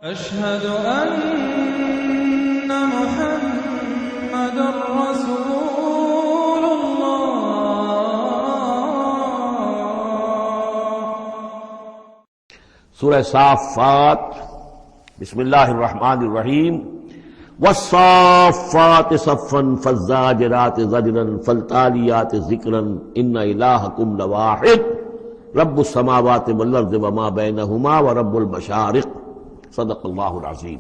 أشهد أن محمد رسول الله۔ سورہ صافات، بسم اللہ الرحمن الرحیم۔ والصافات صفا فالزاجرات زجرا فالتالیات ذکرا ان الہکم لواحد رب السماوات والارض وما بینہما ورب المشارق۔ صدق اللہ العظیم۔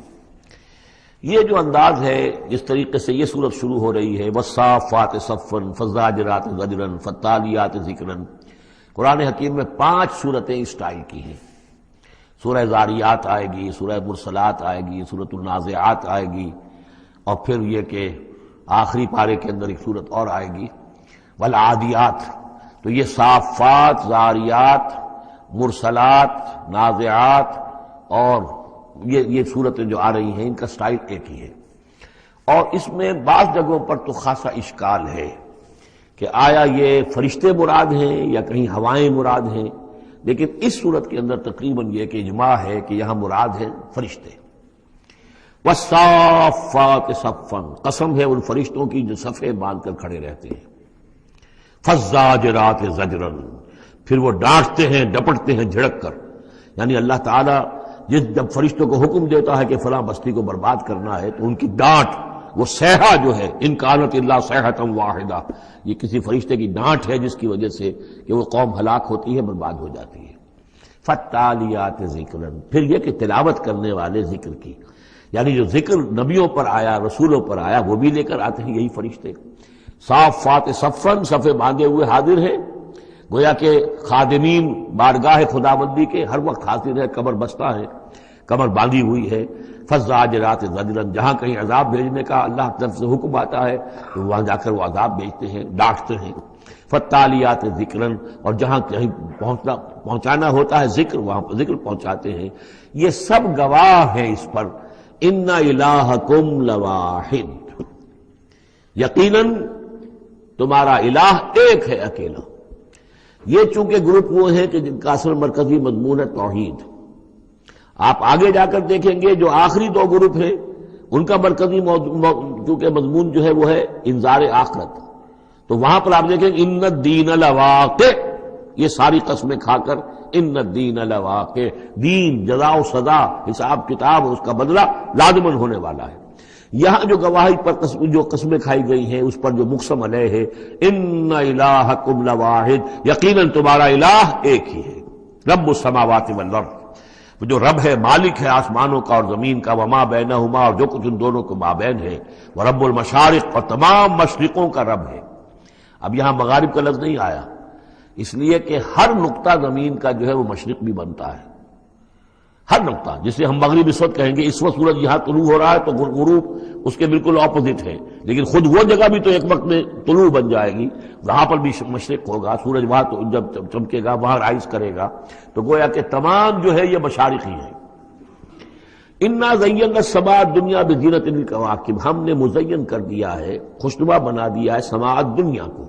یہ جو انداز ہے جس طریقے سے یہ سورت شروع ہو رہی ہے، والصافات صفا فالزاجرات زجرا فالتالیات ذکرا، قرآن حکیم میں 5 سورتیں اس سٹائل کی ہیں۔ سورہ زاریات آئے گی، سورہ مرسلات آئے گی، سورۃ النازعات آئے گی، اور پھر یہ کہ آخری پارے کے اندر ایک سورت اور آئے گی والعادیات۔ تو یہ صافات، زاریات، مرسلات، نازعات اور یہ صورتیں جو آ رہی ہیں، ان کا سٹائل ایک ہی ہے۔ اور اس میں بعض جگہوں پر تو خاصا اشکال ہے کہ آیا یہ فرشتے مراد ہیں یا کہیں ہوائیں مراد ہیں، لیکن اس صورت کے اندر تقریباً یہ کہ اجماع ہے کہ یہاں مراد ہیں فرشتے۔ والصافات صفا، قسم ہے ان فرشتوں کی جو صفیں باندھ کر کھڑے رہتے ہیں۔ فالزاجرات زجرا، پھر وہ ڈانٹتے ہیں، ڈپٹتے ہیں جھڑک کر۔ یعنی اللہ تعالیٰ جب فرشتوں کو حکم دیتا ہے کہ فلاں بستی کو برباد کرنا ہے تو ان کی ڈانٹ، وہ صیحہ جو ہے، ان کانت الا صیحۃ واحدہ، یہ کسی فرشتے کی ڈانٹ ہے جس کی وجہ سے کہ وہ قوم ہلاک ہوتی ہے، برباد ہو جاتی ہے۔ فالتالیات ذکرا، پھر یہ کہ تلاوت کرنے والے ذکر کی، یعنی جو ذکر نبیوں پر آیا، رسولوں پر آیا، وہ بھی لے کر آتے ہیں یہی فرشتے۔ صافات صفا، صفے باندھے ہوئے حاضر ہیں، گویا کہ خادمین بارگاہ خداوندی کے ہر وقت حاضر ہے، کمر بستہ ہے، کمر باندھی ہوئی ہے۔ فالزاجرات زجرا، جہاں کہیں عذاب بھیجنے کا اللہ کی طرف سے حکم آتا ہے تو وہاں جا کر وہ عذاب بھیجتے ہیں، ڈانٹتے ہیں۔ فالتالیات ذکرا، اور جہاں کہیں پہنچانا ہوتا ہے ذکر، وہاں پر ذکر پہنچاتے ہیں۔ یہ سب گواہ ہیں اس پر، ان الہکم لواحد، یقیناً تمہارا الہ ایک ہے، اکیلا۔ یہ چونکہ گروپ وہ ہیں کہ جن کا اصل مرکزی مضمون ہے توحید۔ آپ آگے جا کر دیکھیں گے جو آخری 2 گروپ ہیں ان کا مرکزی چونکہ مضمون جو ہے وہ ہے انذار آخرت، تو وہاں پر آپ دیکھیں ان الدین لواقع، یہ ساری قسمیں کھا کر ان الدین لواقع، دین، جزا و سزا، حساب کتاب اور اس کا بدلہ لازماً ہونے والا ہے۔ یہاں جو گواہی پر جو قسمیں کھائی گئی ہیں اس پر جو مقسم علیہ ہے، ان الہکم لواحد، یقیناً تمہارا الہ ایک ہی ہے، رب السماوات والارض، وہ جو رب ہے، مالک ہے آسمانوں کا اور زمین کا، وما بینہما، اور جو کچھ ان دونوں کے مابین ہے، ورب المشارق، اور تمام مشرقوں کا رب ہے۔ اب یہاں مغارب کا لفظ نہیں آیا، اس لیے کہ ہر نقطہ زمین کا جو ہے وہ مشرق بھی بنتا ہے، ہر نقطہ، جسے ہم مغرب اس وقت کہیں گے، اس وقت سورج یہاں طلوع ہو رہا ہے تو غروب اس کے بالکل اپوزٹ ہے، لیکن خود وہ جگہ بھی تو ایک وقت میں طلوع بن جائے گی، وہاں پر بھی مشرق ہوگا، سورج وہاں تو جب چمکے گا وہاں رائز کرے گا، تو گویا کہ تمام جو ہے یہ مشارقی ہیں۔ انا زینا السماء الدنیا بزینۃ الکواکب، ہم نے مزین کر دیا ہے، خوشنما بنا دیا ہے سماء الدنیا کو۔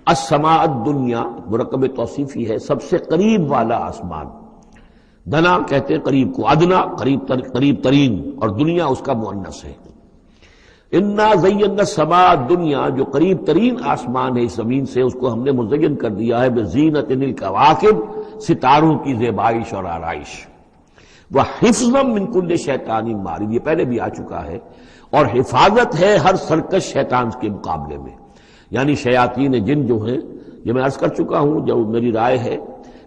السماء الدنیا مرکب توصیفی ہے، سب سے قریب والا آسمان، دنا کہتے ہیں قریب کو، ادنا قریب ترین، اور دنیا اس کا مؤنث ہے۔ انا زینا السماء الدنیا، جو قریب ترین آسمان ہے اس زمین سے، اس کو ہم نے مزین کر دیا ہے بزینۃ الکواکب، ستاروں کی زیبائش اور آرائش، وحفظا من کل شیطان مارد، یہ پہلے بھی آ چکا ہے، اور حفاظت ہے ہر سرکش شیطان کے مقابلے میں، یعنی شیاطین جن جو ہیں، یہ میں عرض کر چکا ہوں، جو میری رائے ہے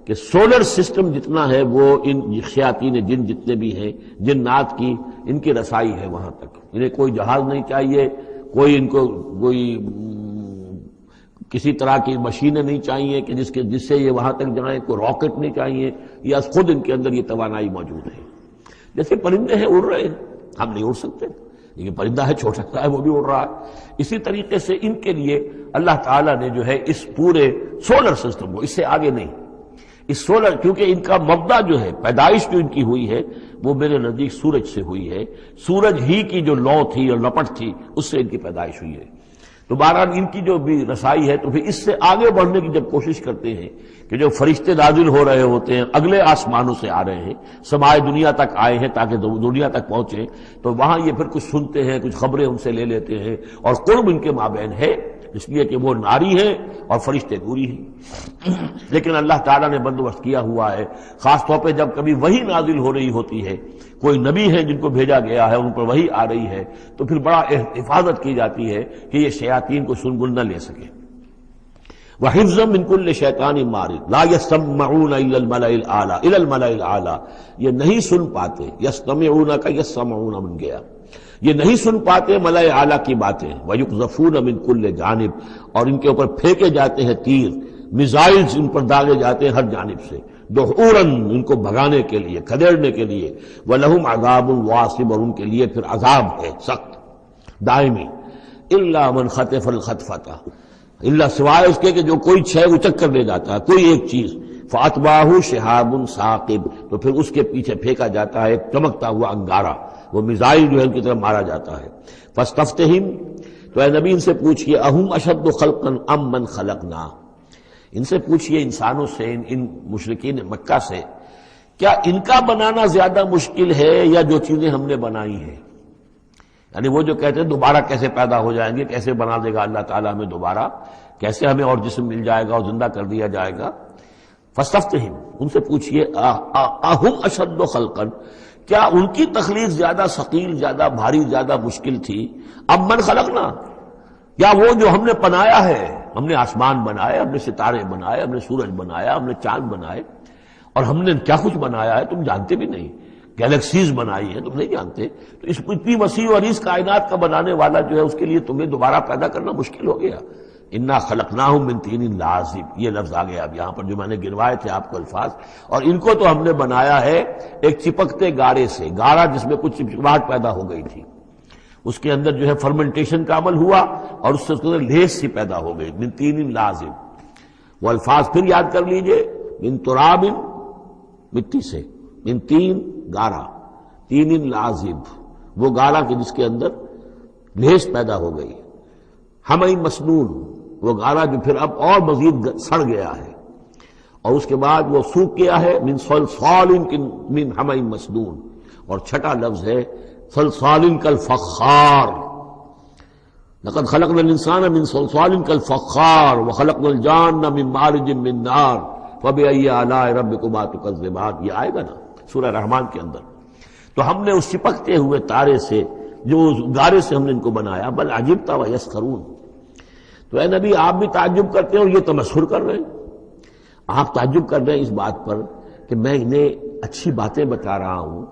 کہ سولر سسٹم جتنا ہے وہ ان شیاطین جن جتنے بھی ہیں، جنات کی، ان کی رسائی ہے وہاں تک، انہیں کوئی جہاز نہیں چاہیے، کوئی ان کو کوئی کسی طرح کی مشینیں نہیں چاہیے کہ جس سے یہ وہاں تک جائیں، کوئی راکٹ نہیں چاہیے، یا خود ان کے اندر یہ توانائی موجود ہے۔ جیسے پرندے ہیں اڑ رہے ہیں، ہم نہیں اڑ سکتے، لیکن پرندہ ہے چھوٹا سا ہے وہ بھی اڑ رہا ہے، اسی طریقے سے ان کے لیے اللہ تعالیٰ نے جو ہے اس پورے سولر سسٹم کو، اس سے آگے نہیں، اس سولر، کیونکہ ان کا مبدا جو ہے، پیدائش جو ان کی ہوئی ہے وہ میرے نزدیک سورج سے ہوئی ہے، سورج ہی کی جو لو تھی اور لپٹ تھی اس سے ان کی پیدائش ہوئی ہے۔ تو بہرحال ان کی جو بھی رسائی ہے، تو پھر اس سے آگے بڑھنے کی جب کوشش کرتے ہیں کہ جو فرشتے نازل ہو رہے ہوتے ہیں اگلے آسمانوں سے آ رہے ہیں، سمائے دنیا تک آئے ہیں تاکہ دنیا تک پہنچیں، تو وہاں یہ پھر کچھ سنتے ہیں، کچھ خبریں ان سے لے لیتے ہیں، اور قرب ان کے مابین ہے اس لیے کہ وہ ناری ہیں اور فرشتے نوری ہیں۔ لیکن اللہ تعالیٰ نے بندوبست کیا ہوا ہے، خاص طور پہ جب کبھی وحی نازل ہو رہی ہوتی ہے، کوئی نبی ہے جن کو بھیجا گیا ہے، ان پر وحی آ رہی ہے، تو پھر بڑا حفاظت کی جاتی ہے کہ یہ شیاطین کو سنگل نہ لے سکے۔ وَحِفْظًا مِنْ كُلِّ شَيْطَانٍ مَارِدٍ لَا يَسْمَعُونَ إِلَّا الْمَلَإِ الْأَعْلَىٰ إِلَى الْمَلَإِ الْأَعْلَىٰ، یہ نہیں سن پاتے، یستمعون کا یسمعون بن گیا، یہ نہیں سن پاتے ملائے اعلیٰ کی باتیں۔ وَيُقْذَفُونَ مِنْ كُلِّ جانب، اور ان کے اوپر پھینکے جاتے ہیں تیر، میزائلز ان پر داغے جاتے ہیں ہر جانب سے، دحوراً ان کو بھگانے کے لیے، کھدیڑنے کے لیے۔ وَلَهُمْ عَذَابٌ وَاصِبٌ، اور ان کے لیے پھر عذاب ہے سخت دائمی۔ إِلَّا مَنْ خَطَفَ الْخَطْفَةَ، اللہ سوائے اس کے کہ جو کوئی شے اچک کر لے جاتا ہے، کوئی ایک چیز، فَأَتْبَعَهُ شِهَابٌ ثَاقِبٌ، تو پھر اس کے پیچھے پھینکا جاتا ہے ایک چمکتا ہوا انگارہ، وہ میزائل جو ہے ان کی طرف مارا جاتا ہے۔ فَاسْتَفْتِهِمْ، تو اے نبی ان سے پوچھئے، أَهُمْ أَشَدُّ خَلْقًا أَمْ مَنْ خَلَقْنَا، ان سے پوچھئے انسانوں سے، ان مشرکین مکہ سے، کیا ان کا بنانا زیادہ مشکل ہے یا جو چیزیں ہم نے بنائی ہیں؟ یعنی وہ جو کہتے ہیں دوبارہ کیسے پیدا ہو جائیں گے، کیسے بنا دے گا اللہ تعالیٰ ہمیں دوبارہ، کیسے ہمیں اور جسم مل جائے گا اور زندہ کر دیا جائے گا۔ فاستفتہم، ان سے پوچھئے اہم اشد خلقا، کیا ان کی تخلیق زیادہ ثقیل، زیادہ بھاری، زیادہ مشکل تھی، اب من خلقنا، یا وہ جو ہم نے بنایا ہے، ہم نے آسمان بنائے، ہم نے ستارے بنائے، ہم نے سورج بنایا، ہم نے چاند بنائے، اور ہم نے کیا کچھ بنایا ہے تم جانتے بھی نہیں، گیلیکسیز بنائی ہیں تم نہیں جانتے، تو اس اتنی وسیع اور اس کائنات کا بنانے والا جو ہے اس کے لیے تمہیں دوبارہ پیدا کرنا مشکل ہو گیا۔ انا خلقناہم من طین لازب، یہ لفظ آ گیا اب یہاں پر جو میں نے گنوائے تھے آپ کو الفاظ، اور ان کو تو ہم نے بنایا ہے ایک چپکتے گارے سے، گارا جس میں کچھ چپچپاہٹ پیدا ہو گئی تھی، اس کے اندر جو ہے فرمنٹیشن کا عمل ہوا اور اس سے اس کے اندر لیس سی پیدا ہو گئی، من طین لازب۔ وہ الفاظ پھر یاد کر لیجئے، من تراب، مٹی سے، من تین گارا، تین لازب، وہ گارا کہ جس کے اندر لیس پیدا ہو گئی، ہمئی مسنون، وہ گارا جو پھر اب اور مزید سڑ گیا ہے، اور اس کے بعد وہ سوکھ گیا ہے، من صلصال من ہمئی مسنون، اور چھٹا لفظ ہے صلصال کالفخار، لقد خلقنا الانسان من صلصال کالفخار وخلقنا الجان من مارج من نار فبأي آلاء ربكما تكذبان، یہ آئے گا نا سورہ رحمان کے اندر۔ تو ہم نے اس چپکتے ہوئے تارے سے، جو گارے سے ہم نے ان کو بنایا، بل عجبت ویسخرون، تو اے نبی آپ بھی تعجب کرتے ہیں اور یہ تمسخر کر رہے ہیں، آپ تعجب کر رہے ہیں اس بات پر کہ میں انہیں اچھی باتیں بتا رہا ہوں،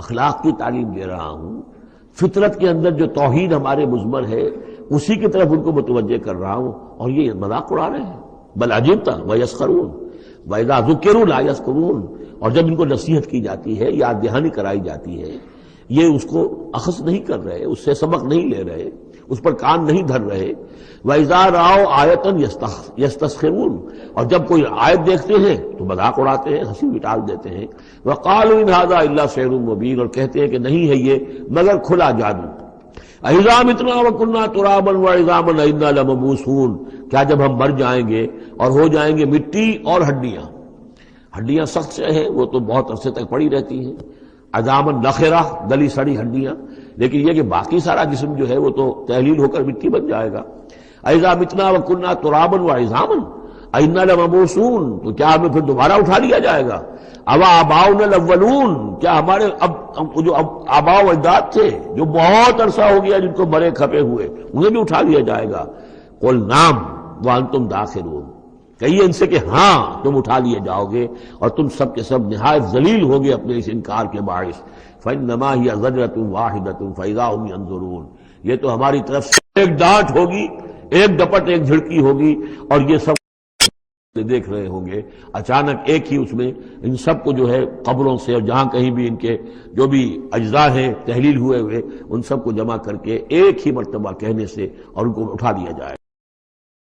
اخلاق کی تعلیم دے رہا ہوں، فطرت کے اندر جو توحید ہمارے مضمر ہے اسی کی طرف ان کو متوجہ کر رہا ہوں، اور یہ مذاق اڑا رہے ہیں۔ بل عجبت ویسخرون وَإِذَا ذُكِّرُوا لَا يَذْكُرُونَ، اور جب ان کو نصیحت کی جاتی ہے، یاد دہانی کرائی جاتی ہے، یہ اس کو اخذ نہیں کر رہے، اس سے سبق نہیں لے رہے، اس پر کان نہیں دھر رہے۔ وَإِذَا رَأَوْا آیَةً يَسْتَسْخِرُونَ، اور جب کوئی آیت دیکھتے ہیں تو مذاق اڑاتے ہیں، ہنسی مٹال دیتے ہیں۔ وَقَالُوا إِنْ هَذَا إِلَّا سِحْرٌ مُبِينٌ، اور کہتے ہیں کہ نہیں ہے یہ مگر کھلا جادو۔ أَإِذَا مِتْنَا وَكُنَّا تُرَابًا وَعِظَامًا أَإِنَّا لَمَبْعُوثُونَ، کیا جب ہم مر جائیں گے اور ہو جائیں گے مٹی اور ہڈیاں، ہڈیاں سخت سے ہیں وہ تو بہت عرصے تک پڑی رہتی ہیں، عظامًا نخرہ، گلی سڑی ہڈیاں، لیکن یہ کہ باقی سارا جسم جو ہے وہ تو تحلیل ہو کر مٹی بن جائے گا۔ أَإِذَا مِتْنَا وَكُنَّا تُرَابًا وَعِظَامًا أَإِنَّا لَمَبْعُوثُونَ، تو کیا ہمیں پھر دوبارہ اٹھا لیا جائے گا؟ أَوَا آبَاؤُنَا الْأَوَّلُونَ، کیا ہمارے جو آباء و اجداد تھے جو بہت عرصہ ہو گیا جن کو مرے کھپے ہوئے، انہیں بھی اٹھا لیا جائے گا؟ قُلْ نَعَمْ وَأَنْتُمْ دَاخِرُونَ، کہیے ان سے کہ ہاں تم اٹھا لیے جاؤ گے اور تم سب کے سب نہایت ذلیل ہوگے اپنے اس انکار کے باعث۔ فَإِنَّمَا هِيَ زَجْرَةٌ وَاحِدَةٌ فَإِذَا هُمْ يَنظُرُونَ، یہ تو ہماری طرف سے ایک ڈانٹ ہوگی، ایک ڈپٹ، ایک جھڑکی ہوگی، اور یہ سب دیکھ رہے ہوں گے۔ اچانک ایک ہی اس میں ان سب کو جو ہے قبروں سے اور جہاں کہیں بھی ان کے جو بھی اجزاء ہیں تحلیل ہوئے ہوئے ان سب کو جمع کر کے ایک ہی مرتبہ کہنے سے اور ان کو اٹھا دیا جائے۔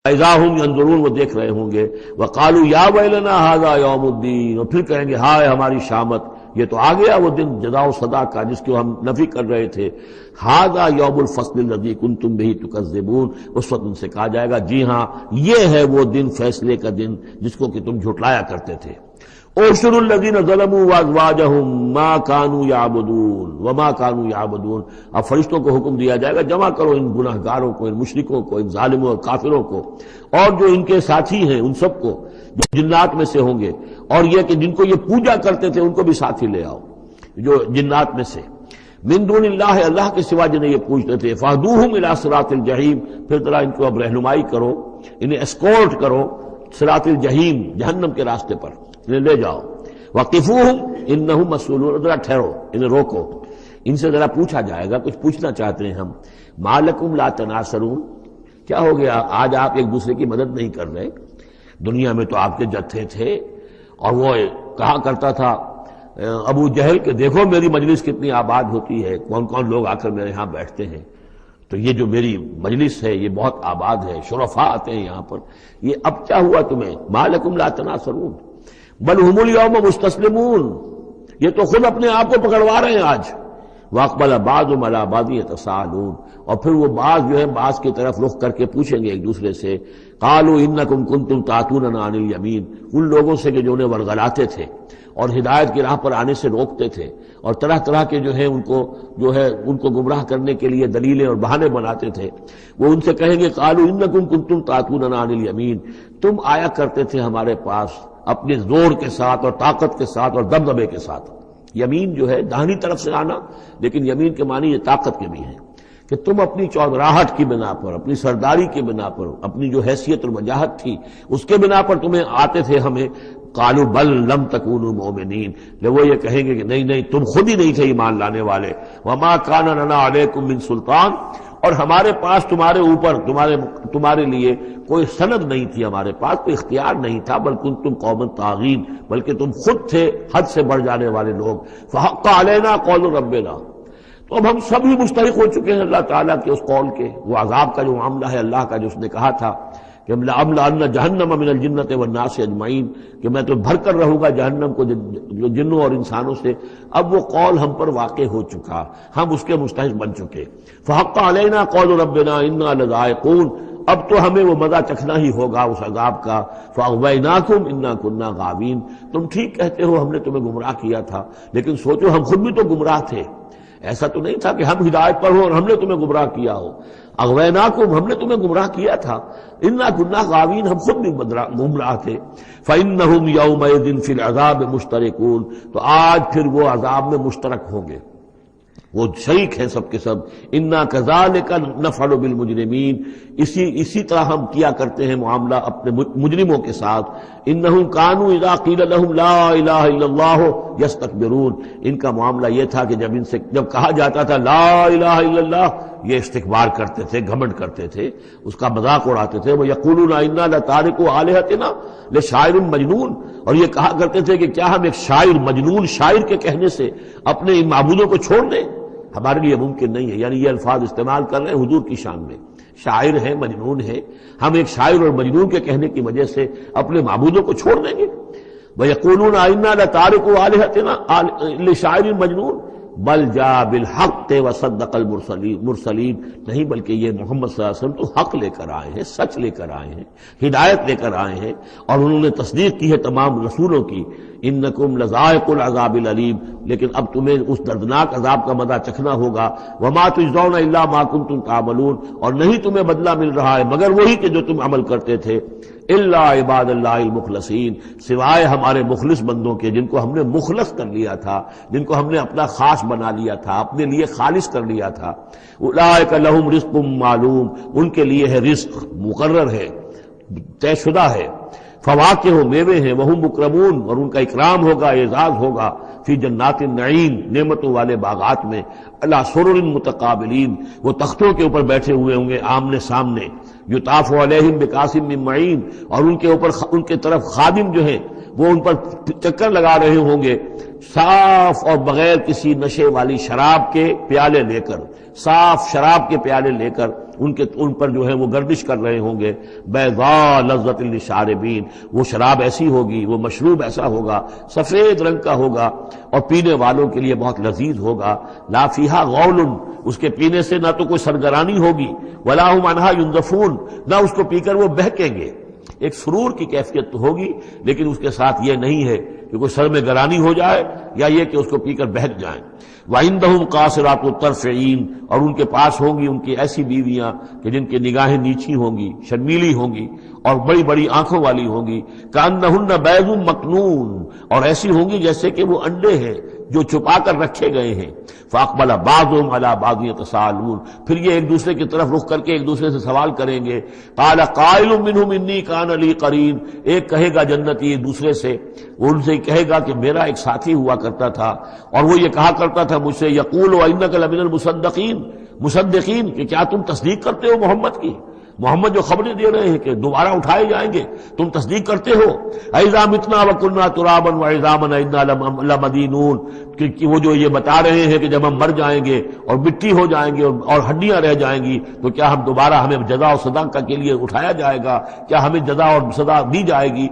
اذا ہم ينظرون، وہ دیکھ رہے ہوں گے۔ وقالوا یا ویلنا ھذا یوم الدین، اور پھر کہیں گے ہائے ہماری شامت، یہ تو آ گیا وہ دن جزا و سزا کا جس کو ہم نفی کر رہے تھے. ھذا یوم الفصل الذی کنتم بہ تکذبون. اس وقت ان سے کہا جائے گا جی ہاں یہ ہے وہ دن، فیصلے کا دن جس کو کہ تم جھٹلایا کرتے تھے. احشروا الذین ظلموا وازواجہم ما کانوا یعبدون وما کانوا یعبدون. اب فرشتوں کو حکم دیا جائے گا جمع کرو ان گناہ گاروں کو، ان مشرکوں کو، ان ظالموں اور کافروں کو، اور جو ان کے ساتھی ہیں ان سب کو جو جنات میں سے ہوں گے، اور یہ کہ جن کو یہ پوجا کرتے تھے ان کو بھی ساتھی لے آؤ جو جنات میں سے. من دون اللہ، اللہ کے سوا جنہیں یہ پوجتے تھے. فاہدوہم الی صراط الجحیم. پھر ذرا ان کو اب رہنمائی کرو، انہیں اسکورٹ کرو صراط الجحیم، جہنم کے راستے پر انہیں لے جاؤ. وقفوہم انہم مسئولون. ذرا ٹھہرو، انہیں روکو، ان سے ذرا پوچھا جائے گا. کچھ پوچھنا چاہتے ہیں ہم. ما لکم لا تناصرون. کیا ہو گیا آج آپ ایک دوسرے کی مدد نہیں کر رہے؟ دنیا میں تو آپ کے جتھے تھے، اور وہ کہا کرتا تھا ابو جہل کہ دیکھو میری مجلس کتنی آباد ہوتی ہے، کون کون لوگ آ کر میرے ہاں بیٹھتے ہیں. تو یہ جو میری مجلس ہے یہ بہت آباد ہے، شرفاء آتے ہیں یہاں پر. یہ اب کیا ہوا تمہیں؟ ما لکم لا تناصرون بل ہم الیوم مستسلمون. یہ تو خود اپنے آپ کو پکڑوا رہے ہیں آج. واقبل بعضهم علی بعض یتساءلون. اور پھر وہ بعض جو ہے بعض کی طرف رخ کر کے پوچھیں گے ایک دوسرے سے. قالوا انکم کنتم تعتوننا عن الیمین. ان لوگوں سے کہ جو انہیں ورغلاتے تھے اور ہدایت کی راہ پر آنے سے روکتے تھے، اور طرح طرح کے جو ہے ان کو گمراہ کرنے کے لیے دلیلیں اور بہانے بناتے تھے. وہ ان سے کہیں گے قالوا انکم کنتم تعتوننا عن الیمین. تم آیا کرتے تھے ہمارے پاس اپنے زور کے ساتھ اور طاقت کے ساتھ اور دبدبے کے ساتھ. یمین جو ہے داہنی طرف سے آنا، لیکن یمین کے معنی یہ طاقت کے بھی ہیں کہ تم اپنی چودراہٹ کی بنا پر، اپنی سرداری کی بنا پر، اپنی جو حیثیت اور وجاہت تھی اس کے بنا پر تمہیں آتے تھے ہمیں. قالوا بل لم تکونوا مؤمنین. جب وہ یہ کہیں گے کہ نہیں تم خود ہی نہیں تھے ایمان لانے والے. وما کان لنا علیکم من سلطان. اور ہمارے پاس تمہارے اوپر تمہارے لیے کوئی سند نہیں تھی، ہمارے پاس کوئی اختیار نہیں تھا. بل کنتم قوما طاغین. بلکہ تم خود تھے حد سے بڑھ جانے والے لوگ. فحق علینا قول ربنا. تو اب ہم سب ہی مستحق ہو چکے ہیں اللہ تعالیٰ کے اس قول کے. وہ عذاب کا جو معاملہ ہے اللہ کا، جو اس نے کہا تھا کہ لأملأن جہنم من الجنۃ والناس اجمعین، کہ میں تو بھر کر رہوں گا جہنم کو جنوں اور انسانوں سے. اب وہ قول ہم پر واقع ہو چکا، ہم اس کے مستحق بن چکے. فحق علینا قول ربنا انا لذائقون. اب تو ہمیں وہ مزہ چکھنا ہی ہوگا اس عذاب کا. فاغویناکم انا کنا غاوین. تم ٹھیک کہتے ہو ہم نے تمہیں گمراہ کیا تھا، لیکن سوچو ہم خود بھی تو گمراہ تھے. ایسا تو نہیں تھا کہ ہم ہدایت پر ہو اور ہم نے تمہیں گمراہ کیا ہو. اغویناکم، ہم نے تمہیں گمراہ کیا تھا. انا کنا غاوین، ہم خود بھی گمراہ تھے. فإنہم یومئذ فی العذاب مشترکون. تو آج پھر وہ عذاب میں مشترک ہوں گے، وہ شریک ہیں سب کے سب. انا کذالک نفعل بالمجرمین. اسی طرح ہم کیا کرتے ہیں معاملہ اپنے مجرموں کے ساتھ. انہم کانوا اذا قیل لهم لا الہ الا اللہ یستکبرون. ان کا معاملہ یہ تھا کہ جب کہا جاتا تھا لا الہ الا اللہ، یہ استکبار کرتے تھے، گھمنڈ کرتے تھے، اس کا مذاق اڑاتے تھے. وہ یقولون انا لتارکوا آلہتنا لشاعر مجنون. اور یہ کہا کرتے تھے کہ کیا ہم ایک شاعر، مجنون شاعر کے کہنے سے اپنے ان معبودوں کو چھوڑ دیں؟ ہمارے لیے ممکن نہیں ہے. یعنی یہ الفاظ استعمال کر رہے ہیں حضور کی شان میں. شاعر ہے، مجنون ہے، ہم ایک شاعر اور مجنون کے کہنے کی وجہ سے اپنے معبودوں کو چھوڑ دیں گے. وَيَقُولُونَ إِنَّا لَتَارِكُوا آلِهَتِنَا لِشَاعِرٍ مَجْنُونٍ بل جاء بالحق وصدق المرسلین. نہیں بلکہ یہ محمد صلی اللہ علیہ وسلم تو حق لے کر آئے ہیں، سچ لے کر آئے ہیں، ہدایت لے کر آئے ہیں، اور انہوں نے تصدیق کی ہے تمام رسولوں کی. انکم لذائق العذاب العلیم. لیکن اب تمہیں اس دردناک عذاب کا مزہ چکھنا ہوگا. وما تجزون الا ما کنتم تعملون. اور نہیں تمہیں بدلہ مل رہا ہے مگر وہی کہ جو تم عمل کرتے تھے. الا عباد اللہ المخلصین. سوائے ہمارے مخلص بندوں کے، جن کو ہم نے مخلص کر لیا تھا، جن کو ہم نے اپنا خاص بنا لیا تھا، اپنے لیے خالص کر لیا تھا. اولئک لہم رزق معلوم. ان کے لیے ہے رزق مقرر ہے، طے شدہ ہے. فواکہ ہو، میوے ہیں. وہم مکرمون، اور ان کا اکرام ہوگا، اعزاز ہوگا. فی جنات النعیم، نعمتوں والے باغات میں. علی سرر متقابلین، وہ تختوں کے اوپر بیٹھے ہوئے ہوں گے آمنے سامنے. یطاف علیہم بکاس من معین، اور ان کے اوپر ان کے طرف خادم جو ہیں وہ ان پر چکر لگا رہے ہوں گے، صاف اور بغیر کسی نشے والی شراب کے پیالے لے کر، صاف شراب کے پیالے لے کر ان پر جو ہے وہ گردش کر رہے ہوں گے. بیضاء لذۃ للشاربین، وہ شراب ایسی ہوگی، وہ مشروب ایسا ہوگا، سفید رنگ کا ہوگا اور پینے والوں کے لیے بہت لذیذ ہوگا. لا فیہا غول، اس کے پینے سے نہ تو کوئی سرگرانی ہوگی، ولا هم عنہا ينزفون، نہ اس کو پی کر وہ بہکیں گے. ایک سرور کی کیفیت تو ہوگی، لیکن اس کے ساتھ یہ نہیں ہے کہ کوئی سر میں گرانی ہو جائے یا یہ کہ اس کو پی کر بہک جائیں. وَعِندَهُمْ قَاصِرَاتُ الطَّرْفِ عِین، اور ان کے پاس ہوں گی ان کی ایسی بیویاں کہ جن کی نگاہیں نیچی ہوں گی، شرمیلی ہوں گی اور بڑی بڑی آنکھوں والی ہوں گی. كَأَنَّهُنَّ بَيْضٌ مَكْنُونٌ، اور ایسی ہوں گی جیسے کہ وہ انڈے ہیں جو چھپا کر رکھے گئے ہیں. فَأَقْبَلَ بَعْضُهُمْ عَلَىٰ بَعْضٍ يَتَسَاءَلُونَ، پھر یہ ایک دوسرے کی طرف رخ کر کے ایک دوسرے سے سوال کریں گے. قَالَ قَائِلٌ مِّنْهُمْ إِنِّي كَانَ لِي قَرِينٌ، ایک کہے گا جنتی ایک دوسرے سے، وہ ان سے کہے گا کہ میرا ایک ساتھی ہوا کرتا تھا اور وہ یہ کہا کرتا تھا مجھ سے، یقول وَإِنَّكَ لَمِنَ المصدقین، کہ کیا تم تصدیق کرتے ہو محمد کی؟ محمد جو خبریں دے رہے ہیں کہ دوبارہ اٹھائے جائیں گے، تم تصدیق کرتے ہو؟ اَإِذَا مِتْنَا وَكُنَّا تُرَابًا وَعِظَامًا أَإِنَّا لَمَدِينُونَ، کہ وہ جو یہ بتا رہے ہیں کہ جب ہم مر جائیں گے اور مٹی ہو جائیں گے اور ہڈیاں رہ جائیں گی تو کیا ہم دوبارہ ہمیں جزا و سزا کے لیے اٹھایا جائے گا؟ کیا ہمیں جزا اور سزا دی جائے گی؟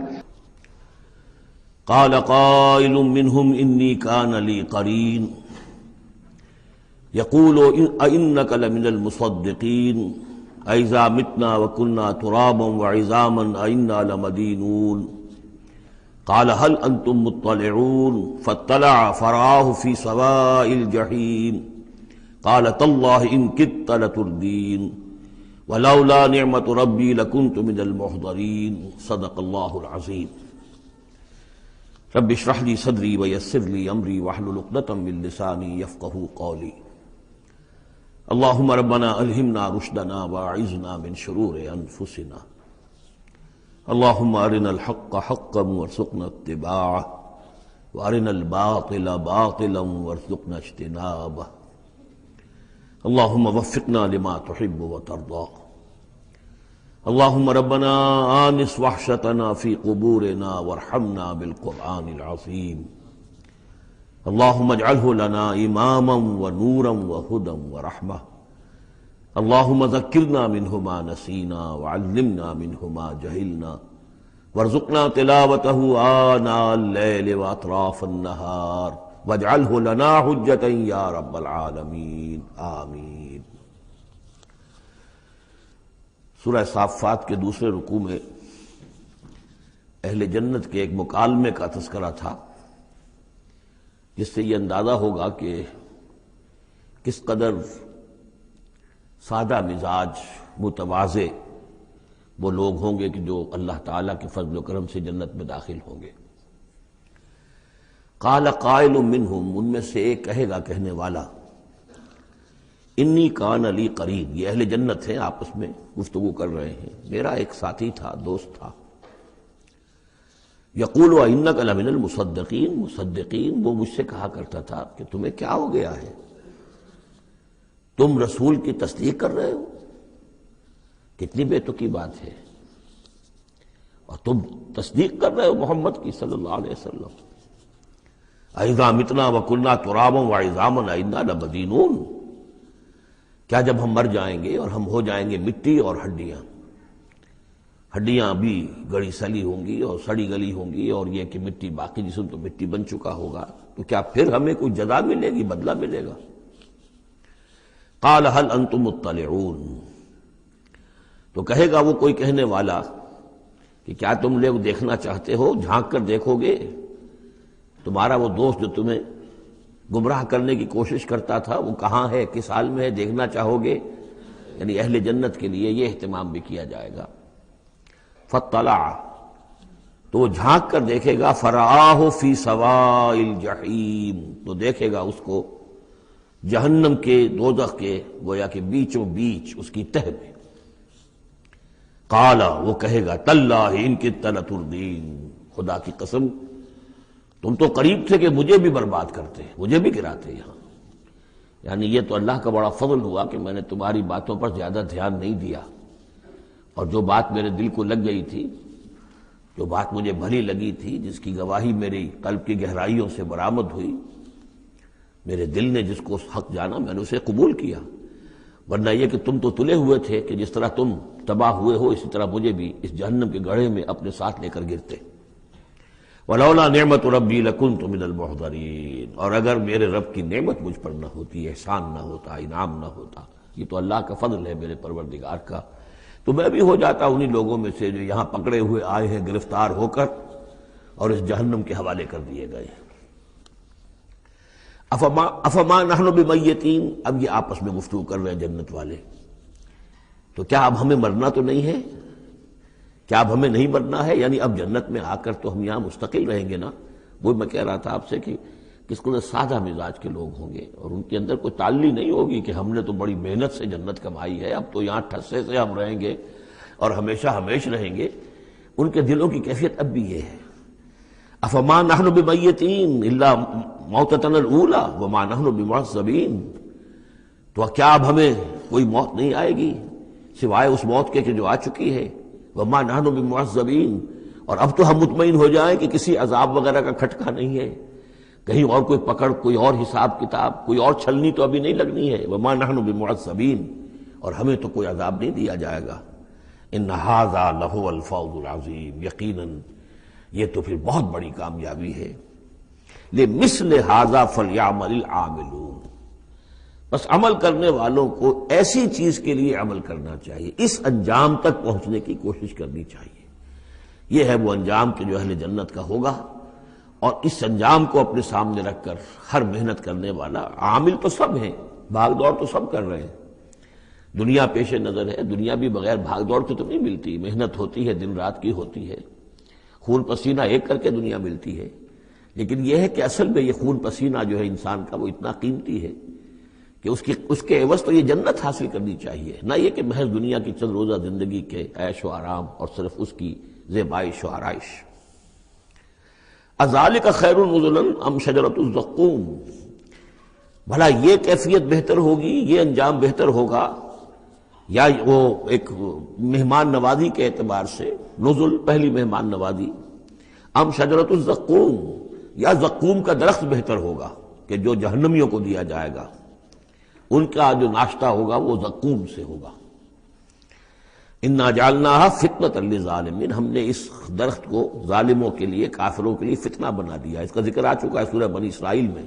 قال قائل منهم إني كان لي قرين يقول أئنك لمن المصدقين أإذا متنا وكنا ترابا وعظاما أئنا لمدينون قال هل أنتم مطلعون فاطلع فرآه في سواء الجحيم قال تالله إن كدت لتردين ولولا نعمة ربي لكنت من المحضرين صدق الله العظيم. رب اشرح لي صدري ويسر لي امري واحلل عقدة من لساني يفقهوا قولي. اللهم ربنا الهمنا رشدنا واعذنا من شرور انفسنا. اللهم ارنا الحق حقا وارزقنا اتباعه وارنا الباطل باطلا وارزقنا اجتنابه. اللهم وفقنا لما تحب وترضى. اللهم ربنا آنس وحشتنا في قبورنا وارحمنا بالقرآن العظيم. اللهم اجعله لنا إماما ونورا وهدى ورحمة. اللهم ذكرنا منه ما نسينا وعلمنا منه ما جهلنا وارزقنا تلاوته آناء الليل وأطراف النهار واجعله لنا حجة يا رب العالمين آمين. سورہ صافات کے دوسرے رکوع میں اہل جنت کے ایک مکالمے کا تذکرہ تھا، جس سے یہ اندازہ ہوگا کہ کس قدر سادہ مزاج متواضع وہ لوگ ہوں گے کہ جو اللہ تعالیٰ کے فضل و کرم سے جنت میں داخل ہوں گے. قال قائل منہم، ان میں سے ایک کہے گا کہنے والا، انی کان لی قرین، یہ اہل جنت ہیں آپس میں گفتگو کر رہے ہیں، میرا ایک ساتھی تھا، دوست تھا. یقول وانک لمن المصدقین، مصدقین وہ مجھ سے کہا کرتا تھا کہ تمہیں کیا ہو گیا ہے، تم رسول کی تصدیق کر رہے ہو؟ کتنی بے تکی بات ہے، اور تم تصدیق کر رہے ہو محمد کی صلی اللہ علیہ وسلم. اذا متنا وکنا ترابا وعظاما انا لمدینون، کیا جب ہم مر جائیں گے اور ہم ہو جائیں گے مٹی اور ہڈیاں، ہڈیاں بھی گڑی سلی ہوں گی اور سڑی گلی ہوں گی، اور یہ کہ مٹی باقی جسم تو مٹی بن چکا ہوگا، تو کیا پھر ہمیں کوئی جزا ملے گی، بدلہ ملے گا؟ قال هل انتم مطلعون، تو کہے گا وہ کوئی کہنے والا کہ کیا تم لوگ دیکھنا چاہتے ہو، جھانک کر دیکھو گے؟ تمہارا وہ دوست جو تمہیں گمراہ کرنے کی کوشش کرتا تھا وہ کہاں ہے، کس حال میں ہے، دیکھنا چاہو گے؟ یعنی اہل جنت کے لیے یہ اہتمام بھی کیا جائے گا. فطلع، تو وہ جھانک کر دیکھے گا، فرآہ فی سواء الجحیم، تو دیکھے گا اس کو جہنم کے، دوزخ کے گویا کہ بیچوں بیچ اس کی تہ میں. قال، وہ کہے گا، تاللہ ان کدت لتردین، خدا کی قسم تم تو قریب تھے کہ مجھے بھی برباد کرتے، مجھے بھی گراتے یہاں. یعنی یہ تو اللہ کا بڑا فضل ہوا کہ میں نے تمہاری باتوں پر زیادہ دھیان نہیں دیا، اور جو بات میرے دل کو لگ گئی تھی، جو بات مجھے بھلی لگی تھی، جس کی گواہی میری قلب کی گہرائیوں سے برآمد ہوئی، میرے دل نے جس کو حق جانا میں نے اسے قبول کیا. ورنہ یہ کہ تم تو تلے ہوئے تھے کہ جس طرح تم تباہ ہوئے ہو اسی طرح مجھے بھی اس جہنم کے گڑھے میں اپنے ساتھ لے کر گرتے۔ وَلَوْلَا نِعْمَةُ رَبِّي لَكُنْتُ مِنَ الْمُحْضَرِينَ، اور اگر میرے رب کی نعمت مجھ پر نہ ہوتی، احسان نہ ہوتا، انعام نہ ہوتا، یہ تو اللہ کا فضل ہے میرے پروردگار کا، تو میں بھی ہو جاتا انہی لوگوں میں سے جو یہاں پکڑے ہوئے آئے ہیں گرفتار ہو کر اور اس جہنم کے حوالے کر دیے گئے۔ افما نحن بمیتین، اب یہ آپس میں گفتگو کر رہے ہیں جنت والے، تو کیا اب ہمیں مرنا تو نہیں ہے؟ کیا اب ہمیں نہیں مرنا ہے؟ یعنی اب جنت میں آ کر تو ہم یہاں مستقل رہیں گے نا۔ وہ میں کہہ رہا تھا آپ سے کہ کس قدر سادہ مزاج کے لوگ ہوں گے اور ان کے اندر کوئی تعلی نہیں ہوگی کہ ہم نے تو بڑی محنت سے جنت کمائی ہے، اب تو یہاں ٹھسے سے ہم رہیں گے اور ہمیشہ ہمیش رہیں گے۔ ان کے دلوں کی کیفیت اب بھی یہ ہے۔ افما نحن بمیتین الا موتتنا الاولی وما نحن بمعذبین، تو کیا اب ہمیں کوئی موت نہیں آئے گی سوائے اس موت کے کہ جو آ چکی ہے؟ وما نحن بمعذبین، اور اب تو ہم مطمئن ہو جائیں کہ کسی عذاب وغیرہ کا کھٹکا نہیں ہے، کہیں اور کوئی پکڑ، کوئی اور حساب کتاب، کوئی اور چھلنی تو ابھی نہیں لگنی ہے۔ وما نحن بمعذبین، اور ہمیں تو کوئی عذاب نہیں دیا جائے گا۔ ان ھذا لہو الفوز العظیم، یقیناً یہ تو پھر بہت بڑی کامیابی ہے۔ لمثل ھذا فلیعمل العاملون، بس عمل کرنے والوں کو ایسی چیز کے لیے عمل کرنا چاہیے، اس انجام تک پہنچنے کی کوشش کرنی چاہیے۔ یہ ہے وہ انجام کہ جو اہل جنت کا ہوگا، اور اس انجام کو اپنے سامنے رکھ کر ہر محنت کرنے والا، عامل تو سب ہیں، بھاگ دوڑ تو سب کر رہے ہیں، دنیا پیش نظر ہے، دنیا بھی بغیر بھاگ دوڑ کے تو نہیں ملتی، محنت ہوتی ہے، دن رات کی ہوتی ہے، خون پسینہ ایک کر کے دنیا ملتی ہے۔ لیکن یہ ہے کہ اصل میں یہ خون پسینہ جو ہے انسان کا وہ اتنا قیمتی ہے کہ اس کے عوض تو یہ جنت حاصل کرنی چاہیے، نہ یہ کہ محض دنیا کی چند روزہ زندگی کے عیش و آرام اور صرف اس کی زیبائش و آرائش۔ اذالک خیر نزلا ام شجرۃ الزقوم، بھلا یہ کیفیت بہتر ہوگی، یہ انجام بہتر ہوگا، یا وہ ایک مہمان نوازی کے اعتبار سے نزل پہلی مہمان نوازی، ام شجرۃ الزقوم، یا زقوم کا درخت بہتر ہوگا کہ جو جہنمیوں کو دیا جائے گا، ان کا جو ناشتہ ہوگا وہ زقوم سے ہوگا۔ انا جعلناها فتنۃ للظالمین، ہم نے اس درخت کو ظالموں کے لیے، کافروں کے لیے فتنہ بنا دیا۔ اس کا ذکر آ چکا ہے سورہ بنی اسرائیل میں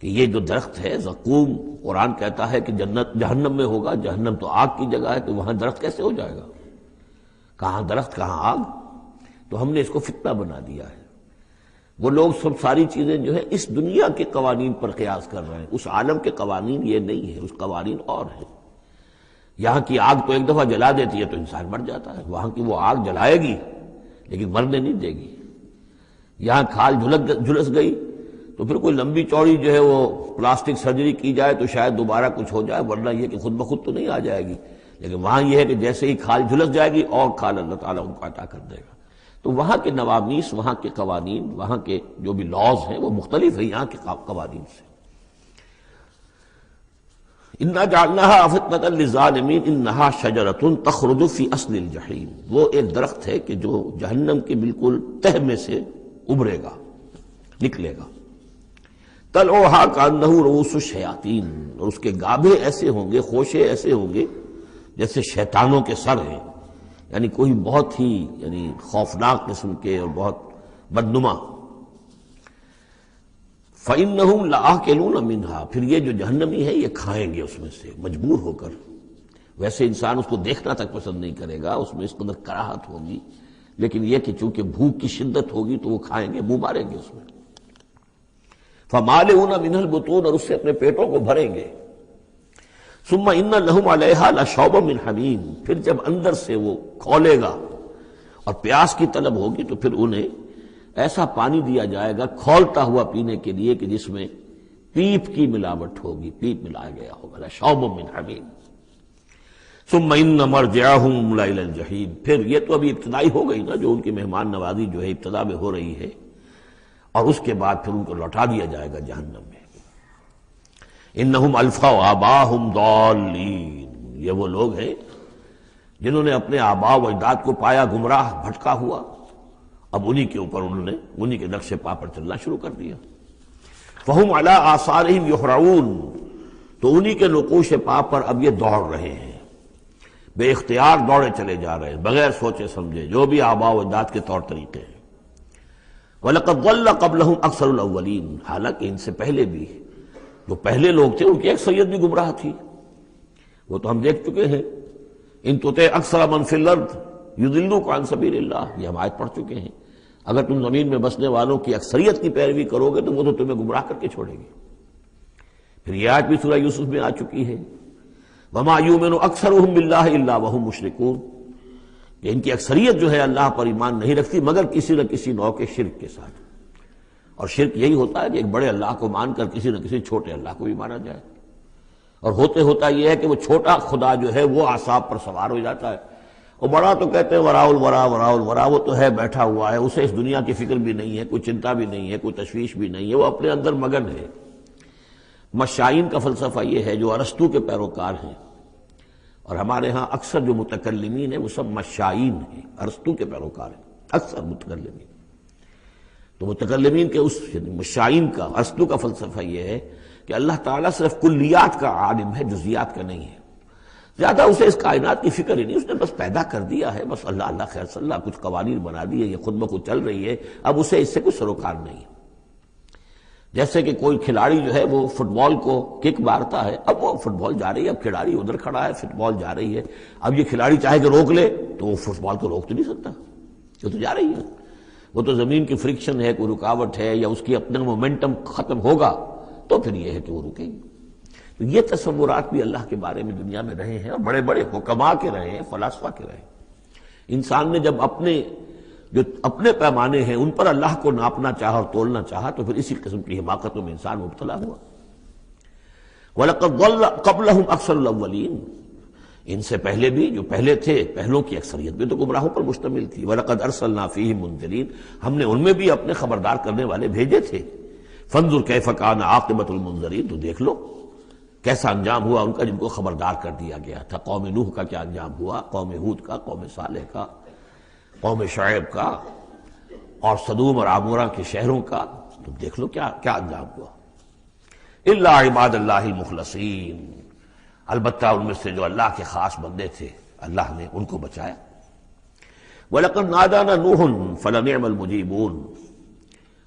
کہ یہ جو درخت ہے زقوم، قرآن کہتا ہے کہ جنت جہنم میں ہوگا، جہنم تو آگ کی جگہ ہے، تو وہاں درخت کیسے ہو جائے گا؟ کہاں درخت کہاں آگ؟ تو ہم نے اس کو فتنہ بنا دیا ہے۔ وہ لوگ سب ساری چیزیں جو ہے اس دنیا کے قوانین پر قیاس کر رہے ہیں، اس عالم کے قوانین یہ نہیں ہے، اس قوانین اور ہیں۔ یہاں کی آگ تو ایک دفعہ جلا دیتی ہے تو انسان مر جاتا ہے، وہاں کی وہ آگ جلائے گی لیکن مرنے نہیں دے گی۔ یہاں کھال جھلس گئی تو پھر کوئی لمبی چوڑی جو ہے وہ پلاسٹک سرجری کی جائے تو شاید دوبارہ کچھ ہو جائے، ورنہ یہ کہ خود بخود تو نہیں آ جائے گی۔ لیکن وہاں یہ ہے کہ جیسے ہی کھال جھلس جائے گی اور کھال اللہ تعالیٰ ان کو عطا کر دے گا۔ تو وہاں کے نوامیس، وہاں کے قوانین، وہاں کے جو بھی لاز ہیں وہ مختلف ہیں یہاں کے قوانین سے۔ انا جعلناها فتنۃ للظالمین انہا شجرۃ تخرج فی اصل الجحیم، وہ ایک درخت ہے کہ جو جہنم کے بالکل تہ میں سے ابھرے گا، نکلے گا۔ طلعھا کانہ رؤوس الشیاطین، اور اس کے گابھے ایسے ہوں گے، خوشے ایسے ہوں گے جیسے شیطانوں کے سر ہیں، یعنی کوئی بہت ہی خوفناک قسم کے اور بہت بدنما۔ فَإِنَّهُمْ لَآكِلُونَ مِنْهَا، پھر یہ جو جہنمی ہے یہ کھائیں گے اس میں سے مجبور ہو کر۔ ویسے انسان اس کو دیکھنا تک پسند نہیں کرے گا، اس میں اس قدر کراہت ہوگی، لیکن یہ کہ چونکہ بھوک کی شدت ہوگی تو وہ کھائیں گے، منہ ماریں گے اس میں۔ فَمَالِئُونَ مِنْهَا الْبُطُونَ، اور اس سے اپنے پیٹوں کو بھریں گے۔ ثُمَّ إِنَّ لَهُمْ عَلَيْهَا لَشَوْبًا مِّنْ حَمِيمٍ، پھر جب اندر سے وہ کھولے گا اور پیاس کی طلب ہوگی تو پھر انہیں ایسا پانی دیا جائے گا کھولتا ہوا پینے کے لیے کہ جس میں پیپ کی ملاوٹ ہوگی، پیپ ملایا گیا ہوگا۔ لَشَوْبًا مِّنْ حَمِيمٍ ثُمَّ إِنَّ مَرْجِعَهُمْ لَإِلَى الْجَحِيمِ، پھر یہ تو ابھی ابتدائی ہو گئی نا، جو ان کی مہمان نوازی جو ہے ابتدا میں ہو رہی ہے، اور اس کے بعد پھر ان کو لوٹا دیا جائے گا جہنم میں۔ انہم الفوا آباہم ضالین، یہ وہ لوگ ہیں جنہوں نے اپنے آباء و اجداد کو پایا گمراہ، بھٹکا ہوا، اب انہی کے اوپر انہوں نے انہی کے نقش پا پر چلنا شروع کر دیا۔ فہم علی آثارہم یہرعون، تو انہی کے نقوش پا پر اب یہ دوڑ رہے ہیں، بے اختیار دوڑے چلے جا رہے ہیں، بغیر سوچے سمجھے، جو بھی آباء و اجداد کے طور طریقے ہیں۔ وَلَقَدْ ضَلَّ قَبْلَهُمْ أَكْثَرُ الْأَوَّلِينَ، حالانکہ ان سے پہلے بھی جو پہلے لوگ تھے ان کی اکثریت بھی گمراہ تھی، وہ تو ہم دیکھ چکے ہیں۔ ان تُطِعْ أَكْثَرَ مَنْ فِي الْأَرْضِ يُضِلُّوكَ عَنْ سَبِيلِ اللَّهِ، یہ ہم آیت پڑھ چکے ہیں۔ اگر تم زمین میں بسنے والوں کی اکثریت کی پیروی کرو گے تو وہ تو تمہیں گمراہ کر کے چھوڑے گی۔ پھر یہ آیت بھی سورہ یوسف میں آ چکی ہے، وَمَا يُؤْمِنُ أَكْثَرُهُم بِاللَّهِ إِلَّا وَهُمْ مُشْرِكُونَ، کہ ان کی اکثریت جو ہے اللہ پر ایمان نہیں رکھتی مگر کسی نہ کسی نوع کے شرک کے ساتھ۔ اور شرک یہی ہوتا ہے کہ ایک بڑے اللہ کو مان کر کسی نہ کسی چھوٹے اللہ کو بھی مانا جائے، اور ہوتا یہ ہے کہ وہ چھوٹا خدا جو ہے وہ اعصاب پر سوار ہو جاتا ہے، اور بڑا تو کہتے ہیں وراء الورا، وہ تو ہے بیٹھا ہوا ہے، اسے اس دنیا کی فکر بھی نہیں ہے، کوئی چنتا بھی نہیں ہے، کوئی تشویش بھی نہیں ہے، وہ اپنے اندر مگن ہے۔ مشائین کا فلسفہ یہ ہے جو ارسطو کے پیروکار ہیں، اور ہمارے ہاں اکثر جو متکلمین ہیں وہ سب مشائین ہیں، ارسطو کے پیروکار ہیں اکثر متکلمین۔ تو متکلمین کے اس مشائین کا، ارسطو کا فلسفہ یہ ہے کہ اللہ تعالیٰ صرف کلیات کا عالم ہے، جزیات کا نہیں ہے، زیادہ اسے اس کائنات کی فکر ہی نہیں، اس نے بس پیدا کر دیا ہے، بس اللہ اللہ خیر صلی اللہ، کچھ قوانین بنا دیے، یہ خود بخود چل رہی ہے، اب اسے اس سے کچھ سروکار نہیں ہے۔ جیسے کہ کوئی کھلاڑی جو ہے وہ فٹ بال کو کک مارتا ہے، اب وہ فٹ بال جا رہی ہے، اب کھلاڑی ادھر کھڑا ہے، فٹ بال جا رہی ہے، اب یہ کھلاڑی چاہے کہ روک لے تو وہ فٹ بال کو روک تو نہیں سکتا، وہ تو جا رہی ہے، وہ تو زمین کی فرکشن ہے، کوئی رکاوٹ ہے، یا اس کی اپنا مومنٹم ختم ہوگا تو پھر یہ ہے کہ وہ رکے گی۔ تو یہ تصورات بھی اللہ کے بارے میں دنیا میں رہے ہیں، اور بڑے بڑے حکماء کے رہے ہیں، فلاسفہ کے رہے ہیں۔ انسان نے جب اپنے پیمانے ہیں ان پر اللہ کو ناپنا چاہا اور تولنا چاہا تو پھر اسی قسم کی حماقتوں میں انسان مبتلا ہوا۔ وَلَقَدْ ضَلَّ قَبْلَهُمْ أَكْثَرُ الْأَوَّلِينَ، ان سے پہلے بھی جو پہلے تھے پہلوں کی اکثریت بھی تو گمراہوں پر مشتمل تھی۔ وَلَقَدْ أَرْسَلْنَا فِيهِمْ مُنذِرِينَ، ہم نے ان میں بھی اپنے خبردار کرنے والے بھیجے تھے۔ فَانظُرْ كَيْفَ كَانَ عَاقِبَةُ الْمُنذَرِينَ، تو دیکھ لو کیسا انجام ہوا ان کا جن کو خبردار کر دیا گیا تھا۔ قوم نوح کا کیا انجام ہوا، قوم ہود کا، قوم صالح کا، قوم شعیب کا، اور سدوم اور عمورہ کے شہروں کا، تو دیکھ لو کیا انجام ہوا۔ الا عباد اللہ المخلصین، البتہ ان میں سے جو اللہ کے خاص بندے تھے اللہ نے ان کو بچایا۔ وَلَقَدْ نَادَانَا نُوحٌ فَلَنِعْمَ الْمُجِيبُونَ،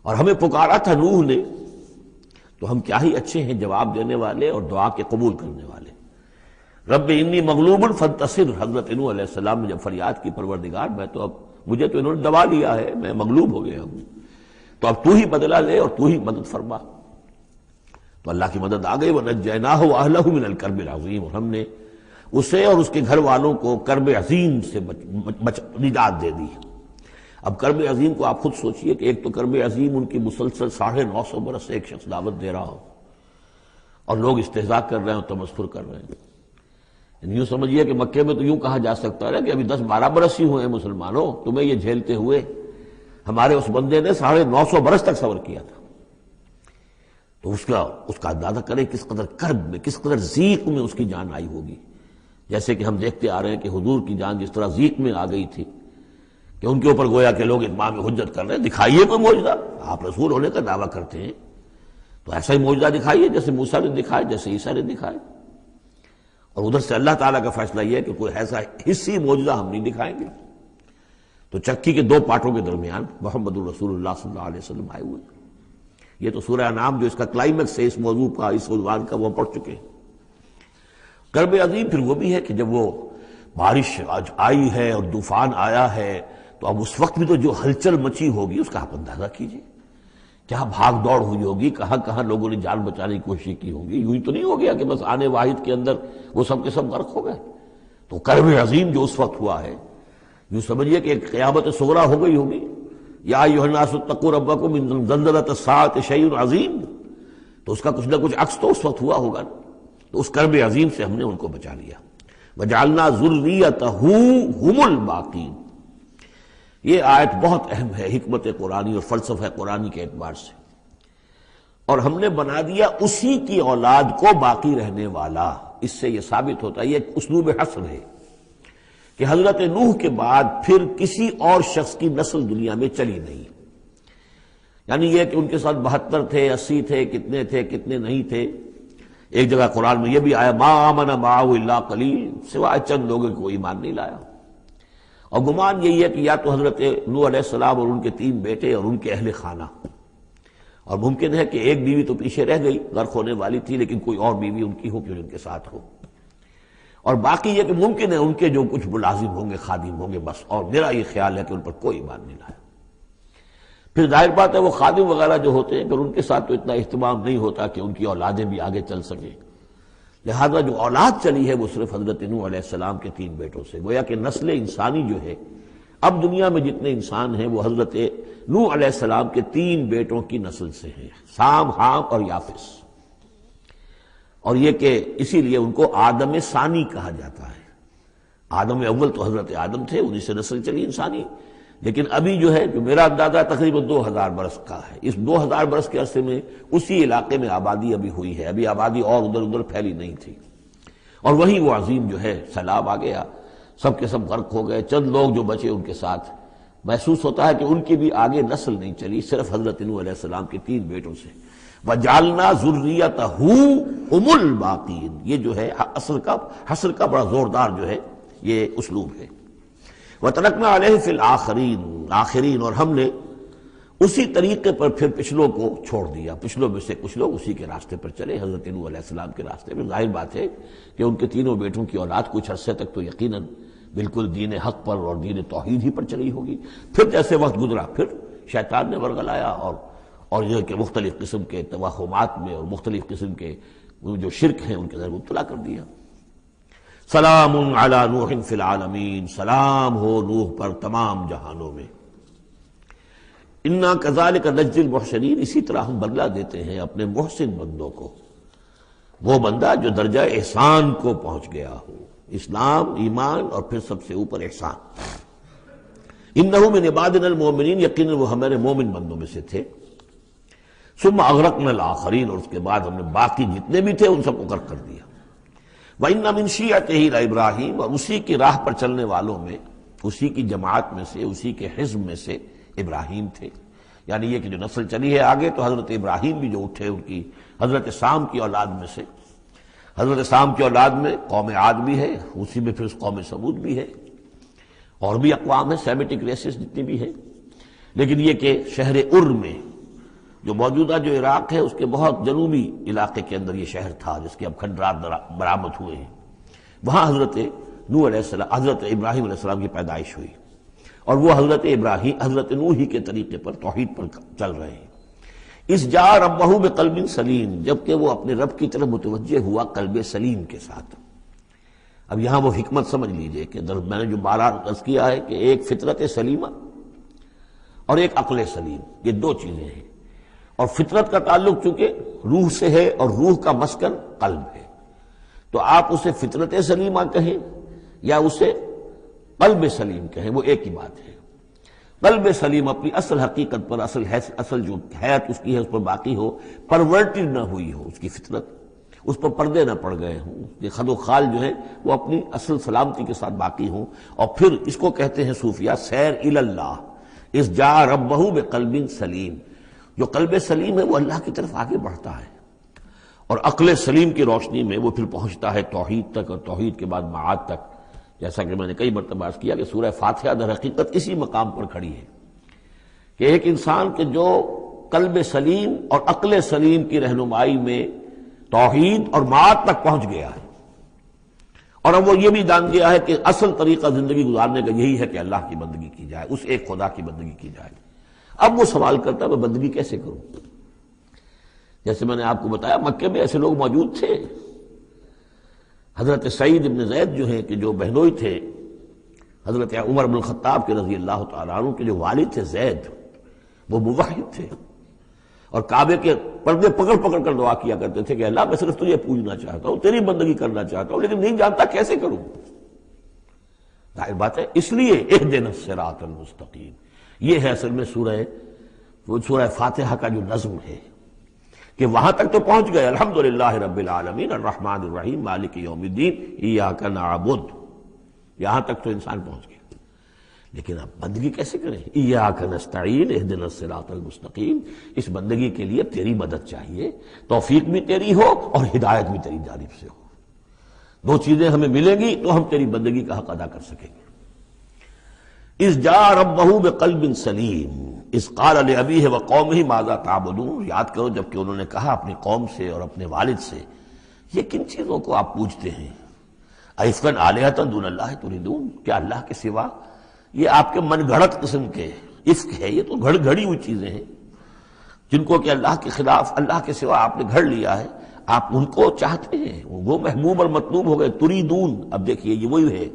اور ہمیں پکارا تھا نوح نے تو ہم کیا ہی اچھے ہیں جواب دینے والے اور دعا کے قبول کرنے والے۔ رب انی مغلوب فانتصر، حضرت نوح علیہ السلام نے جب فریاد کی پروردگار مجھے تو انہوں نے دبا لیا ہے، میں مغلوب ہو گیا ہوں، تو اب تو ہی بدلہ لے اور تو ہی مدد فرما۔ تو اللہ کی مدد آ گئی، وَنَجَّيْنَاهُ وَأَهْلَهُ مِنَ الْكَرْبِ الْعَظِيمِ، اور ہم نے اسے اور اس کے گھر والوں کو کرب عظیم سے نجات دے دی۔ اب کرب عظیم کو آپ خود سوچئے کہ ایک تو کرب عظیم ان کی مسلسل 950 برس سے ایک شخص دعوت دے رہا ہو اور لوگ استہزاء کر رہے ہیں اور تمسخر کر رہے ہیں۔ یوں سمجھیے کہ مکے میں تو یوں کہا جا سکتا ہے کہ ابھی 10-12 برس ہی ہوئے ہیں مسلمانوں تمہیں یہ جھیلتے ہوئے، ہمارے اس بندے نے 950 برس تک صبر کیا تھا۔ تو اس کا اندازہ کریں کس قدر کرب میں، کس قدر ضیق میں اس کی جان آئی ہوگی۔ جیسے کہ ہم دیکھتے آ رہے ہیں کہ حضور کی جان جس طرح ضیق میں آ گئی تھی کہ ان کے اوپر گویا کہ لوگ اتمام حجت کر رہے ہیں، دکھائیے کوئی معجزہ، آپ رسول ہونے کا دعویٰ کرتے ہیں تو ایسا ہی معجزہ دکھائیے جیسے موسیٰ نے دکھائے، جیسے عیسیٰ نے دکھائے۔ اور ادھر سے اللہ تعالیٰ کا فیصلہ یہ ہے کہ کوئی ایسا حصی معجزہ ہم نہیں دکھائیں گے۔ تو چکی کے 2 پارٹوں کے درمیان محمد الرسول اللہ صلی اللہ علیہ وسلم آئے ہوئے۔ یہ تو سورہ انعام جو اس کا کلائمیکس ہے اس موضوع کا، اس عنوان کا، وہ پڑھ چکے ہیں۔ کرب عظیم پھر وہ بھی ہے کہ جب وہ بارش آج آئی ہے اور طوفان آیا ہے تو اب اس وقت بھی تو جو ہلچل مچی ہوگی اس کا آپ اندازہ کیجیے، کیا بھاگ دوڑ ہوئی ہوگی، کہاں کہاں لوگوں نے جان بچانے کی کوشش کی ہوگی۔ یوں ہی تو نہیں ہو گیا کہ بس آنے واحد کے اندر وہ سب کے سب غرق ہو گئے۔ تو کرب عظیم جو اس وقت ہوا ہے، یوں سمجھیے کہ ایک قیامت صغریٰ ہو گئی ہوگی۔ یا ایھا الناس اتقوا ربکم ان زلزلۃ الساعۃ شیء عظیم، تو اس کا کچھ نہ کچھ عکس تو اس وقت ہوا ہوگا۔ تو اس کرب عظیم سے ہم نے ان کو بچا لیا۔ وجعلنا ذریتہ ھم الباقین، یہ آیت بہت اہم ہے حکمت قرآنی اور فلسفہ قرآنی کے اعتبار سے، اور ہم نے بنا دیا اسی کی اولاد کو باقی رہنے والا۔ اس سے یہ ثابت ہوتا ہے، یہ ایک اسلوب حصر ہے کہ حضرت نوح کے بعد پھر کسی اور شخص کی نسل دنیا میں چلی نہیں۔ یعنی یہ کہ ان کے ساتھ 72 تھے، 80 تھے، کتنے نہیں تھے، ایک جگہ قرآن میں یہ بھی آیا ما آمن معہ الا قلیل، سوائے چند لوگوں کو ایمان نہیں لایا۔ اور گمان یہی ہے کہ یا تو حضرت نوح علیہ السلام اور ان کے 3 بیٹے اور ان کے اہل خانہ، اور ممکن ہے کہ ایک بیوی تو پیچھے رہ گئی، غرق ہونے والی تھی، لیکن کوئی اور بیوی ان کی ہو کہ ان کے ساتھ ہو، اور باقی یہ کہ ممکن ہے ان کے جو کچھ ملازم ہوں گے، خادم ہوں گے، بس، اور میرا یہ خیال ہے کہ ان پر کوئی ایمان نہیں لایا۔ پھر ظاہر بات ہے وہ خادم وغیرہ جو ہوتے ہیں پھر ان کے ساتھ تو اتنا اہتمام نہیں ہوتا کہ ان کی اولادیں بھی آگے چل سکیں، لہذا جو اولاد چلی ہے وہ صرف حضرت نوح علیہ السلام کے 3 بیٹوں سے، گویا کہ نسل انسانی جو ہے اب دنیا میں جتنے انسان ہیں وہ حضرت نوح علیہ السلام کے 3 بیٹوں کی نسل سے ہیں، سام، حام اور یافس، اور یہ کہ اسی لیے ان کو آدم ثانی کہا جاتا ہے۔ آدم اول تو حضرت آدم تھے، انہی سے نسل چلی انسانی، لیکن ابھی جو ہے جو میرا اندازہ تقریباً 2000 برس کا ہے، اس 2000 برس کے عرصے میں اسی علاقے میں آبادی ابھی ہوئی ہے، ابھی آبادی اور ادھر ادھر پھیلی نہیں تھی، اور وہی وہ عظیم جو ہے سیلاب آ گیا، سب کے سب غرق ہو گئے، چند لوگ جو بچے ان کے ساتھ، محسوس ہوتا ہے کہ ان کی بھی آگے نسل نہیں چلی، صرف حضرت نوح علیہ السلام کے 3 بیٹوں سے۔ وَجَعَلْنَا ذُرِّيَّتَهُ هُمُ الْبَاقِينَ، یہ جو ہے حصر کا بڑا زوردار جو ہے یہ اسلوب ہے۔ وَتَرَكْنَا عَلَيْهِ فِي الْآخِرِينَ، آخرین، اور ہم نے اسی طریقے پر پھر پچھلوں کو چھوڑ دیا، پچھلوں میں سے کچھ لوگ اسی کے راستے پر چلے، حضرت نوح علیہ السلام کے راستے میں۔ ظاہر بات ہے کہ ان کے 3 بیٹوں کی اولاد کچھ عرصے تک تو یقیناً بالکل دین حق پر اور دین توحید ہی پر چلی ہوگی، پھر جیسے وقت گزرا پھر شیطان نے ورگلایا اور یہ کہ مختلف قسم کے توہمات میں اور مختلف قسم کے جو شرک ہیں ان کے اندر مبتلا کر دیا۔ سلام علی نوح فی العالمین، سلام ہو نوح پر تمام جہانوں میں۔ انا کذالک نجزی المحسنین، اسی طرح ہم بدلہ دیتے ہیں اپنے محسن بندوں کو، وہ بندہ جو درجہ احسان کو پہنچ گیا ہو، اسلام، ایمان اور پھر سب سے اوپر احسان۔ انہ من عبادنا المؤمنین، یقیناً وہ ہمارے مومن بندوں میں سے تھے۔ ثم اغرقنا الآخرین، اور اس کے بعد ہم نے باقی جتنے بھی تھے ان سب کو غرق کر دیا۔ وَإِنَّ مِن شِيعَتِهِ لَإِبْرَاهِيمَ، اور اسی کی راہ پر چلنے والوں میں، اسی کی جماعت میں سے، اسی کے حزب میں سے ابراہیم تھے، یعنی یہ کہ جو نسل چلی ہے آگے تو حضرت ابراہیم بھی جو اٹھے ان کی حضرت سام کی اولاد میں سے، حضرت سام کی اولاد میں قوم عاد بھی ہے، اسی میں پھر قوم سمود بھی ہے، اور بھی اقوام ہیں، سیمیٹک ریسز جتنی بھی ہیں، لیکن یہ کہ شہر ار میں جو موجودہ جو عراق ہے اس کے بہت جنوبی علاقے کے اندر یہ شہر تھا جس کے اب کھنڈرات برآمد ہوئے ہیں، وہاں حضرت نوح علیہ السلام، حضرت ابراہیم علیہ السلام کی پیدائش ہوئی، اور وہ حضرت ابراہیم، حضرت نوح ہی کے طریقے پر توحید پر چل رہے ہیں۔ اس جا ربہ بقلب سلیم، جبکہ وہ اپنے رب کی طرف متوجہ ہوا قلب سلیم کے ساتھ۔ اب یہاں وہ حکمت سمجھ لیجئے کہ میں نے جو بارہ عرض کیا ہے کہ ایک فطرت سلیمہ اور ایک عقل سلیم، یہ 2 چیزیں ہیں، اور فطرت کا تعلق چونکہ روح سے ہے اور روح کا مسکن قلب ہے، تو آپ اسے فطرت سلیمہ کہیں یا اسے قلب سلیم کہیں، وہ ایک ہی بات ہے۔ قلب سلیم اپنی اصل حقیقت پر، اصل جو حیات اس کی ہے اس پر باقی ہو، پرورٹڈ نہ ہوئی ہو اس کی فطرت، اس پر پردے نہ پڑ گئے ہوں، یہ خد و خال جو ہے وہ اپنی اصل سلامتی کے ساتھ باقی ہوں، اور پھر اس کو کہتے ہیں صوفیہ سیر الی اللہ، اس جا ربہ بقلب سلیم، جو قلب سلیم ہے وہ اللہ کی طرف آگے بڑھتا ہے، اور عقل سلیم کی روشنی میں وہ پھر پہنچتا ہے توحید تک، اور توحید کے بعد معاد تک، جیسا کہ میں نے کئی مرتبہ عرض کیا کہ سورہ فاتحہ در حقیقت اسی مقام پر کھڑی ہے کہ ایک انسان کے جو قلب سلیم اور عقل سلیم کی رہنمائی میں توحید اور معاد تک پہنچ گیا ہے، اور اب وہ یہ بھی جان گیا ہے کہ اصل طریقہ زندگی گزارنے کا یہی ہے کہ اللہ کی بندگی کی جائے، اس ایک خدا کی بندگی کی جائے۔ اب وہ سوال کرتا ہے میں بندگی کیسے کروں؟ جیسے میں نے آپ کو بتایا مکے میں ایسے لوگ موجود تھے، حضرت سعید ابن زید جو ہیں کہ جو بہنوئی تھے حضرت عمر بن الخطاب کے رضی اللہ تعالیٰ عنہ کے جو والد تھے زید، وہ موحد تھے، اور کعبے کے پردے پکڑ پکڑ کر دعا کیا کرتے تھے کہ اللہ میں صرف تجھے پوجنا چاہتا ہوں، تیری بندگی کرنا چاہتا ہوں، لیکن نہیں جانتا کیسے کروں۔ ظاہر بات ہے، اس لیے اہدنا الصراط المستقیم، یہ ہے اصل میں سورہ فاتحہ کا جو نظم ہے کہ وہاں تک تو پہنچ گئے، الحمدللہ رب العالمین الرحمن الرحیم مالک یوم الدین ایاک نعبد، یہاں تک تو انسان پہنچ گیا، لیکن اب بندگی کیسے کریں؟ ایاک نستعین اہدنا الصراط المستقیم، اس بندگی کے لیے تیری مدد چاہیے، توفیق بھی تیری ہو اور ہدایت بھی تیری جانب سے ہو، دو چیزیں ہمیں ملیں گی تو ہم تیری بندگی کا حق ادا کر سکیں گے۔ اذ جاء ربہ بقلب سلیم اذ قال لأبیہ وقومہ ماذا تعبدون، یاد کرو جب کہ انہوں نے کہا اپنی قوم سے اور اپنے والد سے، یہ کن چیزوں کو آپ پوجتے ہیں؟ ایفکن آلہۃ دون اللہ تریدون، کیا اللہ کے سوا؟ یہ آپ کے من گھڑت قسم کے افک ہے، یہ تو گھڑی ہوئی چیزیں ہیں جن کو کہ اللہ کے خلاف، اللہ کے سوا آپ نے گھڑ لیا ہے، آپ ان کو چاہتے ہیں، وہ محبوب اور مطلوب ہو گئے۔ تریدون، اب دیکھیے یہ وہی ہے،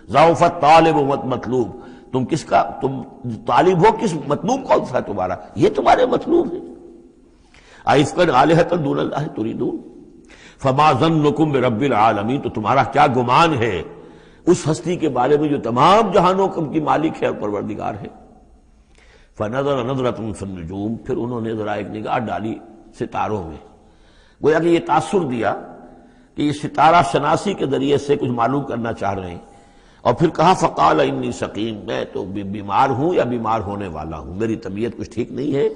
ضعف طالب و مطلوب، تم کس کا، تم طالب ہو کس، مطلوب کون سا ہے تمہارا؟ یہ تمہارے مطلوب ہے۔ ایفکن آلہۃ دون اللہ تریدون فما ظنکم برب العالمین، تو تمہارا کیا گمان ہے اس ہستی کے بارے میں جو تمام جہانوں کی مالک ہے اور پروردگار ہے۔ فنظر نظرۃ فی النجوم، پھر انہوں نے ذرا ایک نگاہ ڈالی ستاروں میں، گویا کہ یہ تاثر دیا کہ یہ ستارہ شناسی کے ذریعے سے کچھ معلوم کرنا چاہ رہے ہیں، اور پھر کہا فقال انی سقیم، میں تو بیمار ہوں یا بیمار ہونے والا ہوں، میری طبیعت کچھ ٹھیک نہیں ہے،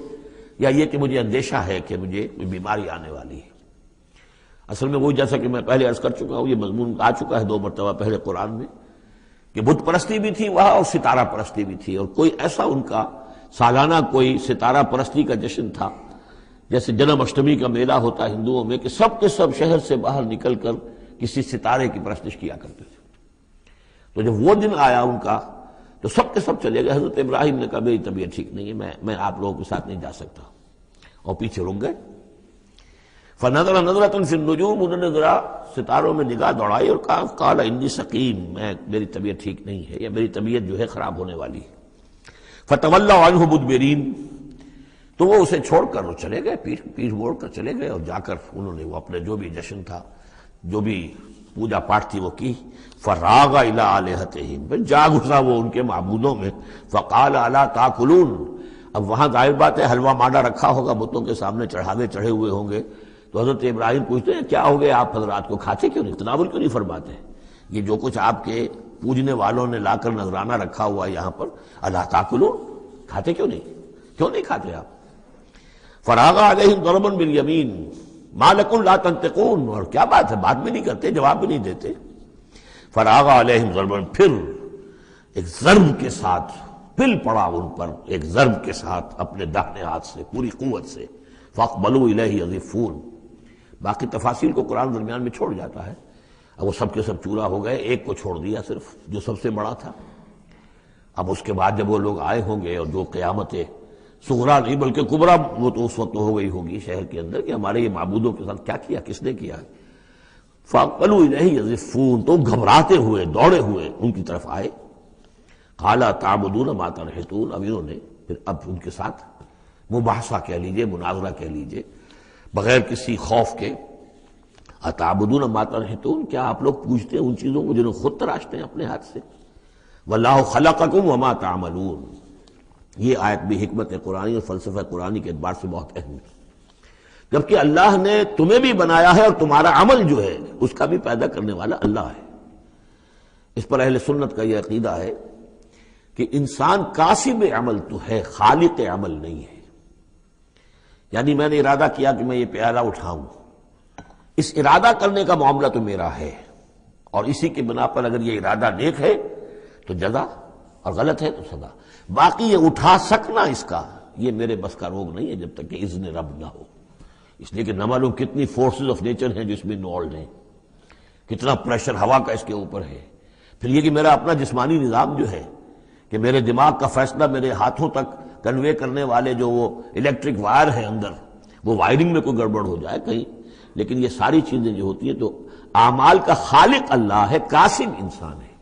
یا یہ کہ مجھے اندیشہ ہے کہ مجھے کوئی بیماری آنے والی ہے۔ اصل میں وہی جیسا کہ میں پہلے عرض کر چکا ہوں، یہ مضمون آ چکا ہے 2 مرتبہ پہلے قرآن میں، کہ بت پرستی بھی تھی وہاں اور ستارہ پرستی بھی تھی، اور کوئی ایسا ان کا سالانہ کوئی ستارہ پرستی کا جشن تھا، جیسے جنم اشٹمی کا میلہ ہوتا ہے ہندوؤں میں، کہ سب کے سب شہر سے باہر نکل کر کسی ستارے کی پرستش کیا کرتے تھے۔ تو جب وہ دن آیا ان کا تو سب کے سب چلے گئے۔ حضرت ابراہیم نے کہا میری طبیعت ٹھیک نہیں ہے، میں آپ لوگوں کے ساتھ نہیں جا سکتا، اور پیچھے رک گئے۔ فنظر نظرۃ فی النجوم، انہوں نے ذرا ستاروں میں نگاہ دوڑائی اور کہا قال انی سقیم، میری طبیعت ٹھیک نہیں ہے، یا میری طبیعت جو ہے خراب ہونے والی ہے۔ فتولوا عنہ مدبرین، تو وہ اسے چھوڑ کر وہ چلے گئے، پیٹھ موڑ کر چلے گئے، اور جا کر انہوں نے وہ اپنے جو بھی جشن تھا، جو بھی پوجا پاٹ تھی وہ کی۔ فراغ الی آلہتہم، پھر جا گھسا وہ ان کے معبودوں میں۔ فقال الا تاکلون، اب وہاں ظاہر بات ہے حلوہ مانڈا رکھا ہوگا، بتوں کے سامنے چڑھاوے چڑھے ہوئے ہوں گے، تو حضرت ابراہیم پوچھتے ہیں کیا ہو گیا آپ حضرات کو، کھاتے کیوں نہیں، تناول کیوں نہیں فرماتے؟ یہ جو کچھ آپ کے پوجنے والوں نے لا کر نذرانہ رکھا ہوا ہے یہاں پر، الا تاکلون، کھاتے کیوں نہیں کھاتے آپ؟ فراغ علیہم ضربا بالیمین ما لکم لا تنطقون، اور کیا بات ہے، بات بھی نہیں کرتے، جواب بھی نہیں دیتے۔ فراغ علیہم ضربا، پھر ایک ضرب کے ساتھ پل پڑا ان پر، ایک ضرب کے ساتھ اپنے داہنے ہاتھ سے پوری قوت سے۔ فاقبلوا الیہ یزفون، باقی تفاصیل کو قرآن درمیان میں چھوڑ جاتا ہے، اب وہ سب کے سب چورا ہو گئے، ایک کو چھوڑ دیا صرف جو سب سے بڑا تھا۔ اب اس کے بعد جب وہ لوگ آئے ہوں گے، اور جو قیامت صغرا نہیں بلکہ کبرا وہ تو اس وقت ہو گئی ہوگی شہر کے اندر، کہ ہمارے یہ معبودوں کے ساتھ کیا کیا، کس نے کیا ہے۔ فاقبلوا الیہ یزفون، تو گھبراتے ہوئے دوڑے ہوئے ان کی طرف آئے۔ قال تعبدون ما تنحتون، اب انہوں نے پھر اب ان کے ساتھ مباحثہ کہہ لیجئے، مناظرہ کہہ لیجئے، بغیر کسی خوف کے، اتعبدون ما تنحتون، کیا آپ لوگ پوجتے ہیں ان چیزوں کو جنہیں خود تراشتے ہیں اپنے ہاتھ سے؟ واللہ خلقکم وما تعملون، یہ آیت بھی حکمت قرآنی اور فلسفہ قرآنی کے اعتبار سے بہت اہم ہے، جبکہ اللہ نے تمہیں بھی بنایا ہے اور تمہارا عمل جو ہے اس کا بھی پیدا کرنے والا اللہ ہے۔ اس پر اہل سنت کا یہ عقیدہ ہے کہ انسان کاسب عمل تو ہے، خالق عمل نہیں ہے۔ یعنی میں نے ارادہ کیا کہ میں یہ پیالہ اٹھاؤں، اس ارادہ کرنے کا معاملہ تو میرا ہے، اور اسی کی بنا پر اگر یہ ارادہ نیک ہے تو جزا، اور غلط ہے تو سزا۔ باقی یہ اٹھا سکنا اس کا، یہ میرے بس کا روگ نہیں ہے جب تک کہ اذن رب نہ ہو، اس لیے کہ نہ معلوم کتنی فورسز آف نیچر ہیں جو اس میں انوالوڈ ہیں، کتنا پریشر ہوا کا اس کے اوپر ہے، پھر یہ کہ میرا اپنا جسمانی نظام جو ہے، کہ میرے دماغ کا فیصلہ میرے ہاتھوں تک کنوے کرنے والے جو وہ الیکٹرک وائر ہے اندر، وہ وائرنگ میں کوئی گڑبڑ ہو جائے کہیں، لیکن یہ ساری چیزیں جو ہوتی ہیں تو اعمال کا خالق اللہ ہے، کاسب انسان ہے۔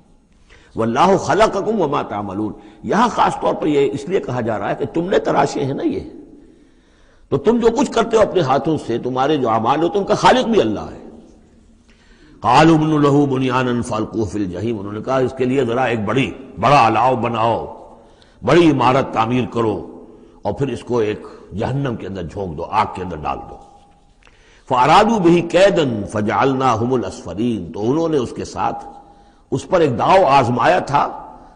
واللہ خلقکم وما تعملون، یہاں خاص طور پر یہ اس لیے کہا جا رہا ہے کہ تم نے تراشے ہیں نا یہ، تو تم جو کچھ کرتے ہو اپنے ہاتھوں سے، تمہارے جو اعمال ہوتے ہیں ان کا خالق بھی اللہ ہے۔ قالوا ابنوا له بنيانا فالقوه في الجحيم، انہوں نے کہا اس کے لیے ذرا ایک بڑا الاؤ بناؤ، بڑی عمارت تعمیر کرو، اور پھر اس کو ایک جہنم کے اندر جھونک دو، آگ کے اندر ڈال دو۔ فارادوا به كيدا فجعلناهم الاسفلين، تو انہوں نے اس کے ساتھ اس پر ایک داؤ آزمایا تھا،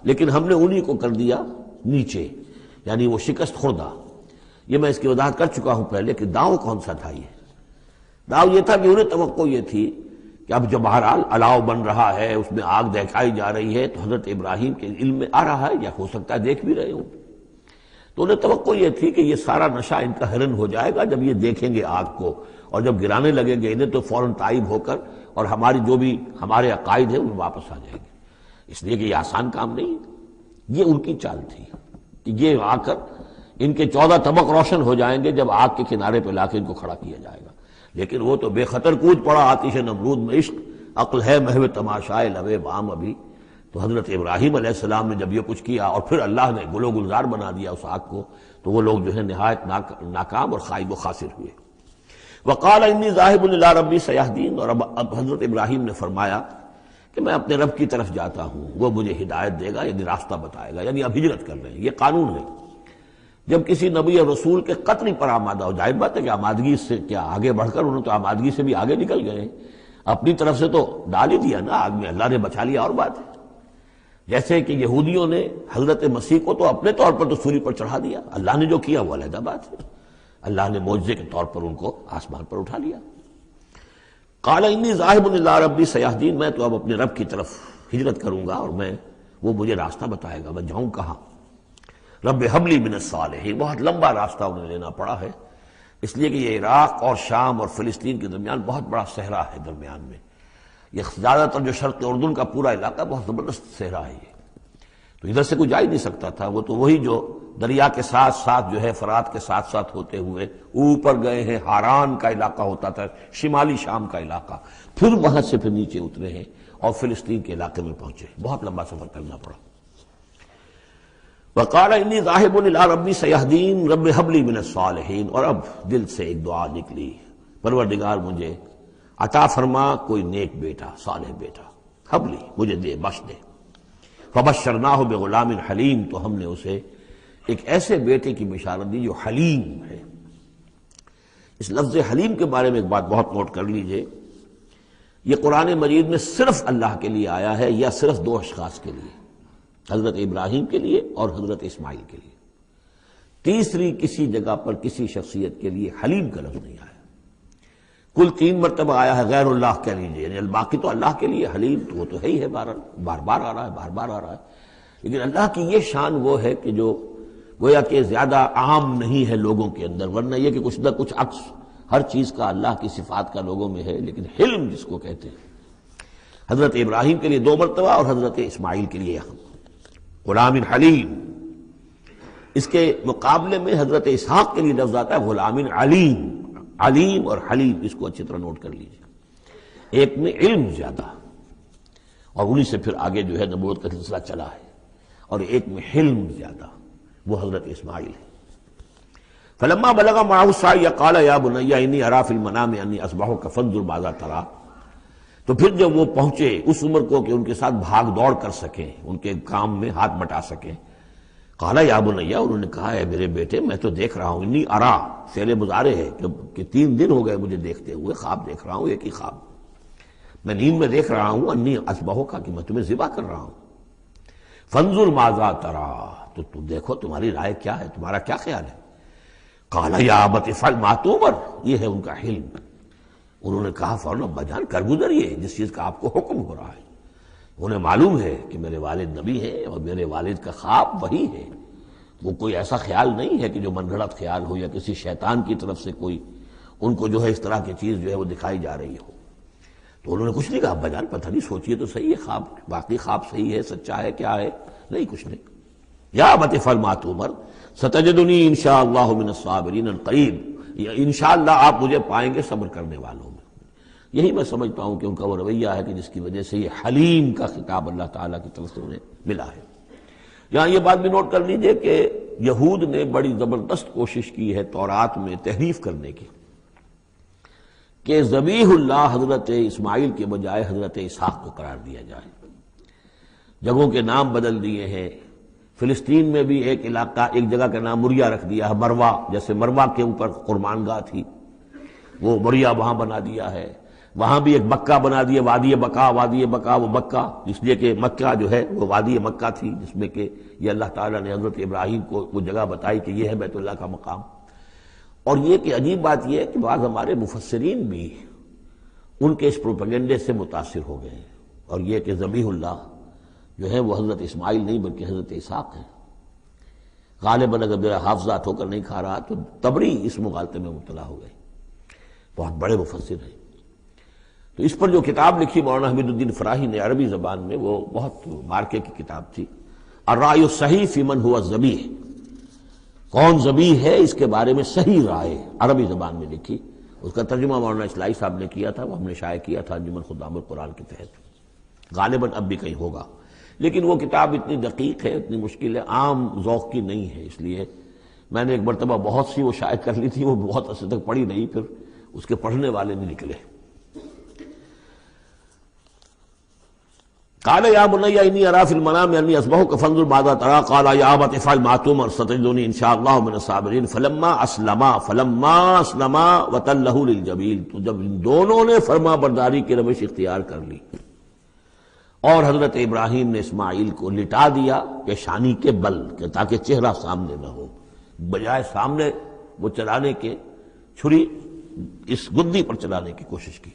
لیکن ہم نے انہی کو کر دیا نیچے، یعنی وہ شکست خوردہ۔ یہ میں اس کی وضاحت کر چکا ہوں پہلے کہ داؤ کون سا تھا۔ یہ داؤ یہ تھا کہ انہیں توقع یہ تھی کہ اب جب بہرحال الاؤ بن رہا ہے، اس میں آگ دہکائی جا رہی ہے، تو حضرت ابراہیم کے علم میں آ رہا ہے، یا ہو سکتا ہے دیکھ بھی رہے ہوں، تو انہیں توقع یہ تھی کہ یہ سارا نشہ ان کا ہرن ہو جائے گا جب یہ دیکھیں گے آگ کو، اور جب گرانے لگیں گے انہیں تو فوراً تائب ہو کر اور ہماری جو بھی ہمارے عقائد ہیں ان واپس آ جائیں گے۔ اس لیے کہ یہ آسان کام نہیں ہے، یہ ان کی چال تھی کہ یہ آ کر ان کے 14 طبق روشن ہو جائیں گے جب آگ کے کنارے پہ لا کے ان کو کھڑا کیا جائے گا۔ لیکن وہ تو بے خطر کود پڑا آتش نمرود میں، عشق عقل ہے محو تماشائے لبے بام ابھی۔ تو حضرت ابراہیم علیہ السلام نے جب یہ کچھ کیا اور پھر اللہ نے گل و گلزار بنا دیا اس آگ کو، تو وہ لوگ جو ہے نہایت ناکام اور خائب و خاسر ہوئے۔ وقال انی ذاہب الی ربی سیہدین، اور اب حضرت ابراہیم نے فرمایا کہ میں اپنے رب کی طرف جاتا ہوں، وہ مجھے ہدایت دے گا، یعنی راستہ بتائے گا، یعنی اب ہجرت کر رہے ہیں۔ یہ قانون ہے، جب کسی نبی اور رسول کے قتل پر آمادہ ہو، ظاہر بات ہے کہ آمادگی سے کیا آگے بڑھ کر، انہوں نے تو آمادگی سے بھی آگے نکل گئے، اپنی طرف سے تو ڈال ہی دیا نا آگ میں، اللہ نے بچا لیا اور بات ہے۔ جیسے کہ یہودیوں نے حضرت مسیح کو تو اپنے طور پر تو سولی پر چڑھا دیا، اللہ نے جو کیا وہ علیحدہ بات ہے، اللہ نے معجزے کے طور پر ان کو آسمان پر اٹھا لیا۔ قال انی ذاہب الی ربی سیہدین، میں تو اب اپنے رب کی طرف ہجرت کروں گا، اور وہ مجھے راستہ بتائے گا، میں جاؤں کہاں۔ رب حب لی من الصالحین، بہت لمبا راستہ انہیں لینا پڑا ہے، اس لیے کہ یہ عراق اور شام اور فلسطین کے درمیان بہت بڑا صحرا ہے، درمیان میں یہ زیادہ تر جو شرق اردن کا پورا علاقہ بہت زبردست صحرا ہے، یہ تو ادھر سے کوئی جا ہی نہیں سکتا تھا، وہ تو وہی جو دریا کے ساتھ ساتھ جو ہے فرات کے ساتھ ساتھ ہوتے ہوئے اوپر گئے ہیں، ہاران کا علاقہ ہوتا تھا، شمالی شام کا علاقہ، پھر وہاں سے پھر نیچے اترے ہیں اور فلسطین کے علاقے میں پہنچے، بہت لمبا سفر کرنا پڑا۔ وقال انی ذاہب الی ربی سیہدین رب حب لی من الصالحین، اور اب دل سے ایک دعا نکلی، پروردگار مجھے عطا فرما کوئی نیک بیٹا، صالح بیٹا، حب لی مجھے دے، بخش دے۔ فبشرناہ بغلام حلیم، تو ہم نے اسے ایک ایسے بیٹے کی بشارت دی جو حلیم ہے۔ اس لفظ حلیم کے بارے میں ایک بات بہت نوٹ کر لیجئے، یہ قرآن مجید میں صرف اللہ کے لیے آیا ہے، یا صرف دو اشخاص کے لیے، حضرت ابراہیم کے لیے اور حضرت اسماعیل کے لیے، تیسری کسی جگہ پر کسی شخصیت کے لیے حلیم کا لفظ نہیں آیا۔ کل 3 مرتبہ آیا ہے غیر اللہ کہہ لیجیے، یعنی باقی تو اللہ کے لیے، حلیم تو وہ تو ہے ہی ہے، بار بار آ رہا ہے، بار بار آ رہا ہے، لیکن اللہ کی یہ شان وہ ہے کہ جو گویا کہ زیادہ عام نہیں ہے لوگوں کے اندر، ورنہ یہ کہ کچھ نہ کچھ عکس ہر چیز کا اللہ کی صفات کا لوگوں میں ہے، لیکن حلم جس کو کہتے ہیں، حضرت ابراہیم کے لیے 2 مرتبہ اور حضرت اسماعیل کے لیے غلام حلیم۔ اس کے مقابلے میں حضرت اسحاق کے لیے لفظ آتا ہے غلام علیم، علیم اور حلیم، اس کو اچھی طرح نوٹ کر لیجیے، ایک میں علم زیادہ اور انہی سے پھر آگے جو ہے نبوت کا سلسلہ چلا ہے، اور ایک میں حلم زیادہ، وہ حضرت اسماعیل ہے۔ فلما بلغ معه السعي قال يا بني اني ارى في المنام اني اذبحك فانظر ماذا ترى، تو پھر جب وہ پہنچے اس عمر کو کہ ان کے ساتھ بھاگ دوڑ کر سکیں، ان کے کام میں ہاتھ بٹا سکیں، قال یا بنی، انہوں نے کہا ہے میرے بیٹے میں تو دیکھ رہا ہوں، انی ارا فعل مضارع ہے کہ 3 دن ہو گئے مجھے دیکھتے ہوئے، خواب دیکھ رہا ہوں، ایک ہی خواب میں نیند میں دیکھ رہا ہوں، انی اذبحک کہ میں تمہیں ذبح کر رہا ہوں، فانظر ماذا ترى، تو تم دیکھو تمہاری رائے کیا ہے، تمہارا کیا خیال ہے۔ قال یا ابت افعل ما تؤمر، یہ ہے ان کا حلم۔ انہوں نے کہا فوراً ابا جان کر گزریے جس چیز کا آپ کو حکم ہو رہا ہے، انہیں معلوم ہے کہ میرے والد نبی ہیں اور میرے والد کا خواب وہی ہے، وہ کوئی ایسا خیال نہیں ہے کہ جو من گھڑت خیال ہو یا کسی شیطان کی طرف سے کوئی ان کو جو ہے اس طرح کی چیز جو ہے وہ دکھائی جا رہی ہو۔ تو انہوں نے کچھ نہیں کہا ابا جان پتہ نہیں سوچیے تو صحیح ہے، خواب باقی خواب صحیح ہے، سچا ہے، کیا ہے، نہیں کچھ نہیں۔ یا ابت افعل ما تؤمر ستجدنی انشاءاللہ من الصابرین قریب، انشاءاللہ آپ مجھے پائیں گے صبر کرنے والوں میں۔ یہی میں سمجھتا ہوں کہ ان کا وہ رویہ ہے کہ جس کی وجہ سے یہ حلیم کا خطاب اللہ تعالیٰ کی طرف سے انہیں ملا ہے۔ یہاں یہ بات بھی نوٹ کر لیجئے کہ یہود نے بڑی زبردست کوشش کی ہے تورات میں تحریف کرنے کی، کہ ذبیح اللہ حضرت اسماعیل کے بجائے حضرت اسحاق کو قرار دیا جائے، جگہوں کے نام بدل دیے ہیں، فلسطین میں بھی ایک علاقہ، ایک جگہ کا نام مریا رکھ دیا ہے، مروا، جیسے مروا کے اوپر قربان گاہ تھی وہ مریا وہاں بنا دیا ہے، وہاں بھی ایک مکہ بنا دیا، وادی بقا، وادی بقا وہ مکہ اس لیے کہ مکہ جو ہے وہ وادی مکہ تھی، جس میں کہ یہ اللہ تعالیٰ نے حضرت ابراہیم کو وہ جگہ بتائی کہ یہ ہے بیت اللہ کا مقام۔ اور یہ کہ عجیب بات یہ ہے کہ بعض ہمارے مفسرین بھی ان کے اس پروپیگنڈے سے متاثر ہو گئے، اور یہ کہ ذبیح اللہ جو ہے وہ حضرت اسماعیل نہیں بلکہ حضرت اسحاق ہے۔ غالباً اگر میرا حافظہ ٹھوکر نہیں کھا رہا تو تبری اس مغالطے میں مبتلا ہو گئے، بہت بڑے مفسر ہیں۔ تو اس پر جو کتاب لکھی مولانا حمید الدین فراہی نے عربی زبان میں، وہ بہت مارکے کی کتاب تھی، الرائے الصحیح فی من هو الذبیح، کون ذبیح ہے اس کے بارے میں صحیح رائے، عربی زبان میں لکھی۔ اس کا ترجمہ مولانا اسلائی صاحب نے کیا تھا، وہ ہم نے شائع کیا تھا انجمن خدام القرآن کے تحت، غالباً اب بھی کہیں ہوگا، لیکن وہ کتاب اتنی دقیق ہے، اتنی مشکل ہے، عام ذوق کی نہیں ہے، اس لیے میں نے ایک مرتبہ بہت سی وہ شائع کر لی تھی، وہ بہت عرصے تک پڑھی نہیں، پھر اس کے پڑھنے والے نہیں نکلے۔ قال یا بنی انی اری فی المنام انی اذبحک فانظر ماذا تری، قال یا ابت افعل ما تؤمر ستجدنی ان شاء اللہ من الصابرین فلما اسلما وتلہ للجبین۔ تو جب ان دونوں نے فرما برداری کی روش اختیار کر لی اور حضرت ابراہیم نے اسماعیل کو لٹا دیا پیشانی کے بل کہ تاکہ چہرہ سامنے نہ ہو، بجائے سامنے وہ چلانے کے چھری اس گدی پر چلانے کی کوشش کی۔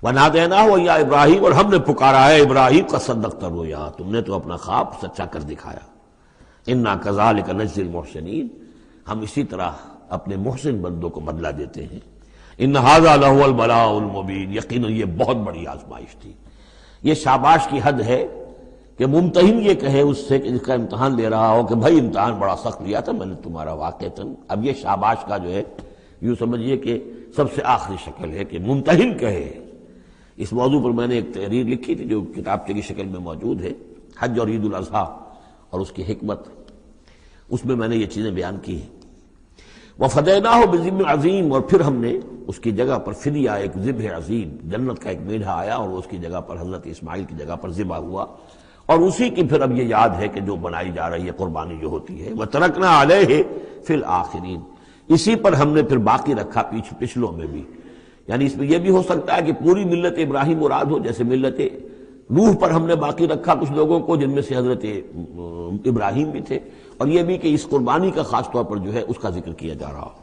وَنَادَيْنَاهُ يَا ابراہیم، اور ہم نے پکارا ہے ابراہیم کا صدقت الرؤیا، تم نے تو اپنا خواب سچا کر دکھایا۔ اِنَّا كَذَلِكَ نَجْزِي الْمُحْسِنِينَ، ہم اسی طرح اپنے محسن بندوں کو بدلہ دیتے ہیں۔ إِنَّ هَذَا لَهُوَ الْبَلَاءُ الْمُبِينُ، یقیناً یہ بہت بڑی آزمائش تھی۔ یہ شاباش کی حد ہے کہ ممتحن یہ کہے اس سے کہ جس کا امتحان لے رہا ہو کہ بھائی امتحان بڑا سخت لیا تھا میں نے تمہارا واقعتاً۔ اب یہ شاباش کا جو ہے یوں سمجھیے کہ سب سے آخری شکل ہے کہ ممتحن کہے۔ اس موضوع پر میں نے ایک تحریر لکھی تھی جو کتابچے کی شکل میں موجود ہے، حج اور عید الاضحیٰ اور اس کی حکمت، اس میں نے یہ چیزیں بیان کی ہیں۔ وَفَدَيْنَاهُ بِذِبْحٍ عَظِيمٍ، اور پھر ہم نے اس کی جگہ پر فدیہ ایک ذبح عظیم، جنت کا ایک میڈھا آیا اور اس کی جگہ پر حضرت اسماعیل کی جگہ پر ذبح ہوا، اور اسی کی پھر اب یہ یاد ہے کہ جو بنائی جا رہی ہے قربانی جو ہوتی ہے۔ وَتَرَكْنَا عَلَيْهِ فِي الْآخِرِينَ، اسی پر ہم نے پھر باقی رکھا پچھلوں میں بھی، یعنی اس میں یہ بھی ہو سکتا ہے کہ پوری ملت ابراہیم مراد ہو، جیسے ملت نوح پر ہم نے باقی رکھا کچھ لوگوں کو جن میں سے حضرت ابراہیم بھی تھے، اور یہ بھی کہ اس قربانی کا خاص طور پر جو ہے اس کا ذکر کیا جا رہا ہو۔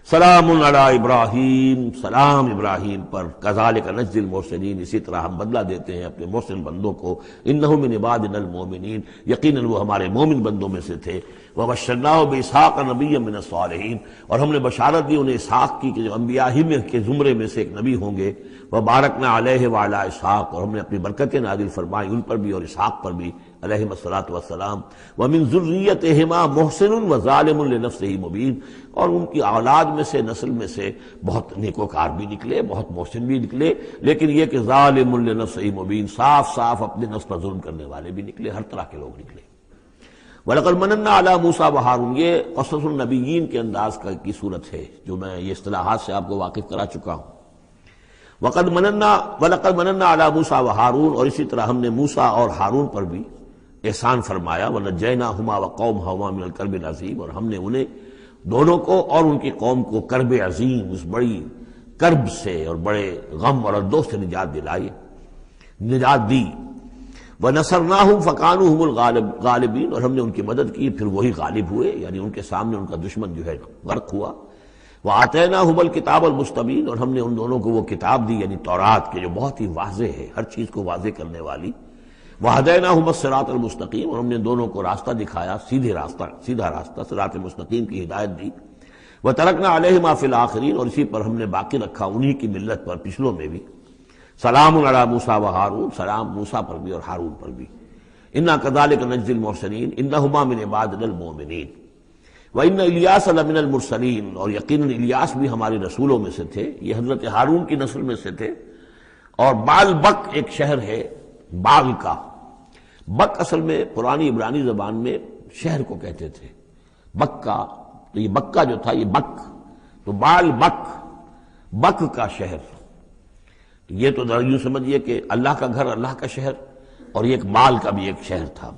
سلام علی ابراہیم، سلام ابراہیم پر، کذالک نجزی المحسنین، اسی طرح ہم بدلہ دیتے ہیں اپنے محسن بندوں کو، انہ من عبادنا المؤمنین، یقیناً وہ ہمارے مومن بندوں میں سے تھے۔ وبشرناہ باسحاق نبیا من الصالحین، اور ہم نے بشارت دی انہیں اسحاق کی کہ جو انبیاء ہی میں کے زمرے میں سے ایک نبی ہوں گے۔ وبارکنا علیہ وعلی اسحاق، اور ہم نے اپنی برکتیں نازل فرمائی ان پر بھی اور اسحاق پر بھی علیہم الصلاۃ والسلام۔ ومن ذریتہما محسن وظالم لنفسہ مبین، اور ان کی اولاد میں سے نسل میں سے بہت نیکوکار بھی نکلے، بہت محسن بھی نکلے، لیکن یہ کہ ظالم لنفسہ مبین، صاف صاف اپنے نفس پر ظلم کرنے والے بھی نکلے، ہر طرح کے لوگ نکلے۔ وَلَقَدْ مَنَنَّا عَلَىٰ مُوسَىٰ وَهَارُونَ، یہ قصص النبیین کے انداز کی صورت ہے جو میں یہ اصطلاحات سے آپ کو واقف کرا چکا ہوں۔ وَلَقَدْ مَنَنَّا عَلَىٰ مُوسَىٰ وَهَارُونَ، اور اسی طرح ہم نے موسیٰ اور ہارون پر بھی احسان فرمایا۔ وَنَجَّيْنَاهُمَا وَقَوْمَهُمَا مِنَ الْكَرْبِ الْعَظِيمِ، اور ہم نے انہیں دونوں کو اور ان کی قوم کو کرب عظیم، اس بڑی کرب سے اور بڑے غم اور اردو سے نجات دلائی، نجات دی۔ وَنَصَرْنَاهُمْ فَكَانُوا هُمُ الْغَالِبِينَ، اور ہم نے ان کی مدد کی پھر وہی غالب ہوئے، یعنی ان کے سامنے ان کا دشمن جو ہے غرق ہوا۔ وَآتَيْنَاهُمُ الْكِتَابَ الْمُسْتَبِينَ، اور ہم نے ان دونوں کو وہ کتاب دی یعنی تورات کے جو بہت ہی واضح ہے، ہر چیز کو واضح کرنے والی۔ وَهَدَيْنَاهُمَ الصِّرَاطَ الْمُسْتَقِيمَ، اور ہم نے دونوں کو راستہ دکھایا، سیدھا راستہ صراط مستقیم کی ہدایت دی۔ وَتَرَكْنَا عَلَيْهِمَا فِي الْآخِرِينَ، اور اسی پر ہم نے باقی رکھا انہی کی ملت پر پچھلوں میں بھی۔ سلام علی موسیٰ وہارون، سلام موسیٰ پر بھی اور ہارون پر بھی۔ انا کذالک نجزی المحسنین انہما من عبادنا المؤمنین وان الیاس لمن المرسلین، اور یقیناً الیاس بھی ہمارے رسولوں میں سے تھے، یہ حضرت ہارون کی نسل میں سے تھے۔ اور بال بک ایک شہر ہے بال کا، بک اصل میں پرانی عبرانی زبان میں شہر کو کہتے تھے، بکہ، تو یہ بکہ جو تھا یہ بک، تو بال بک، بک کا شہر۔ یہ تو یوں سمجھیے کہ اللہ کا گھر، اللہ کا شہر، اور یہ ایک بال کا بھی ایک شہر تھا،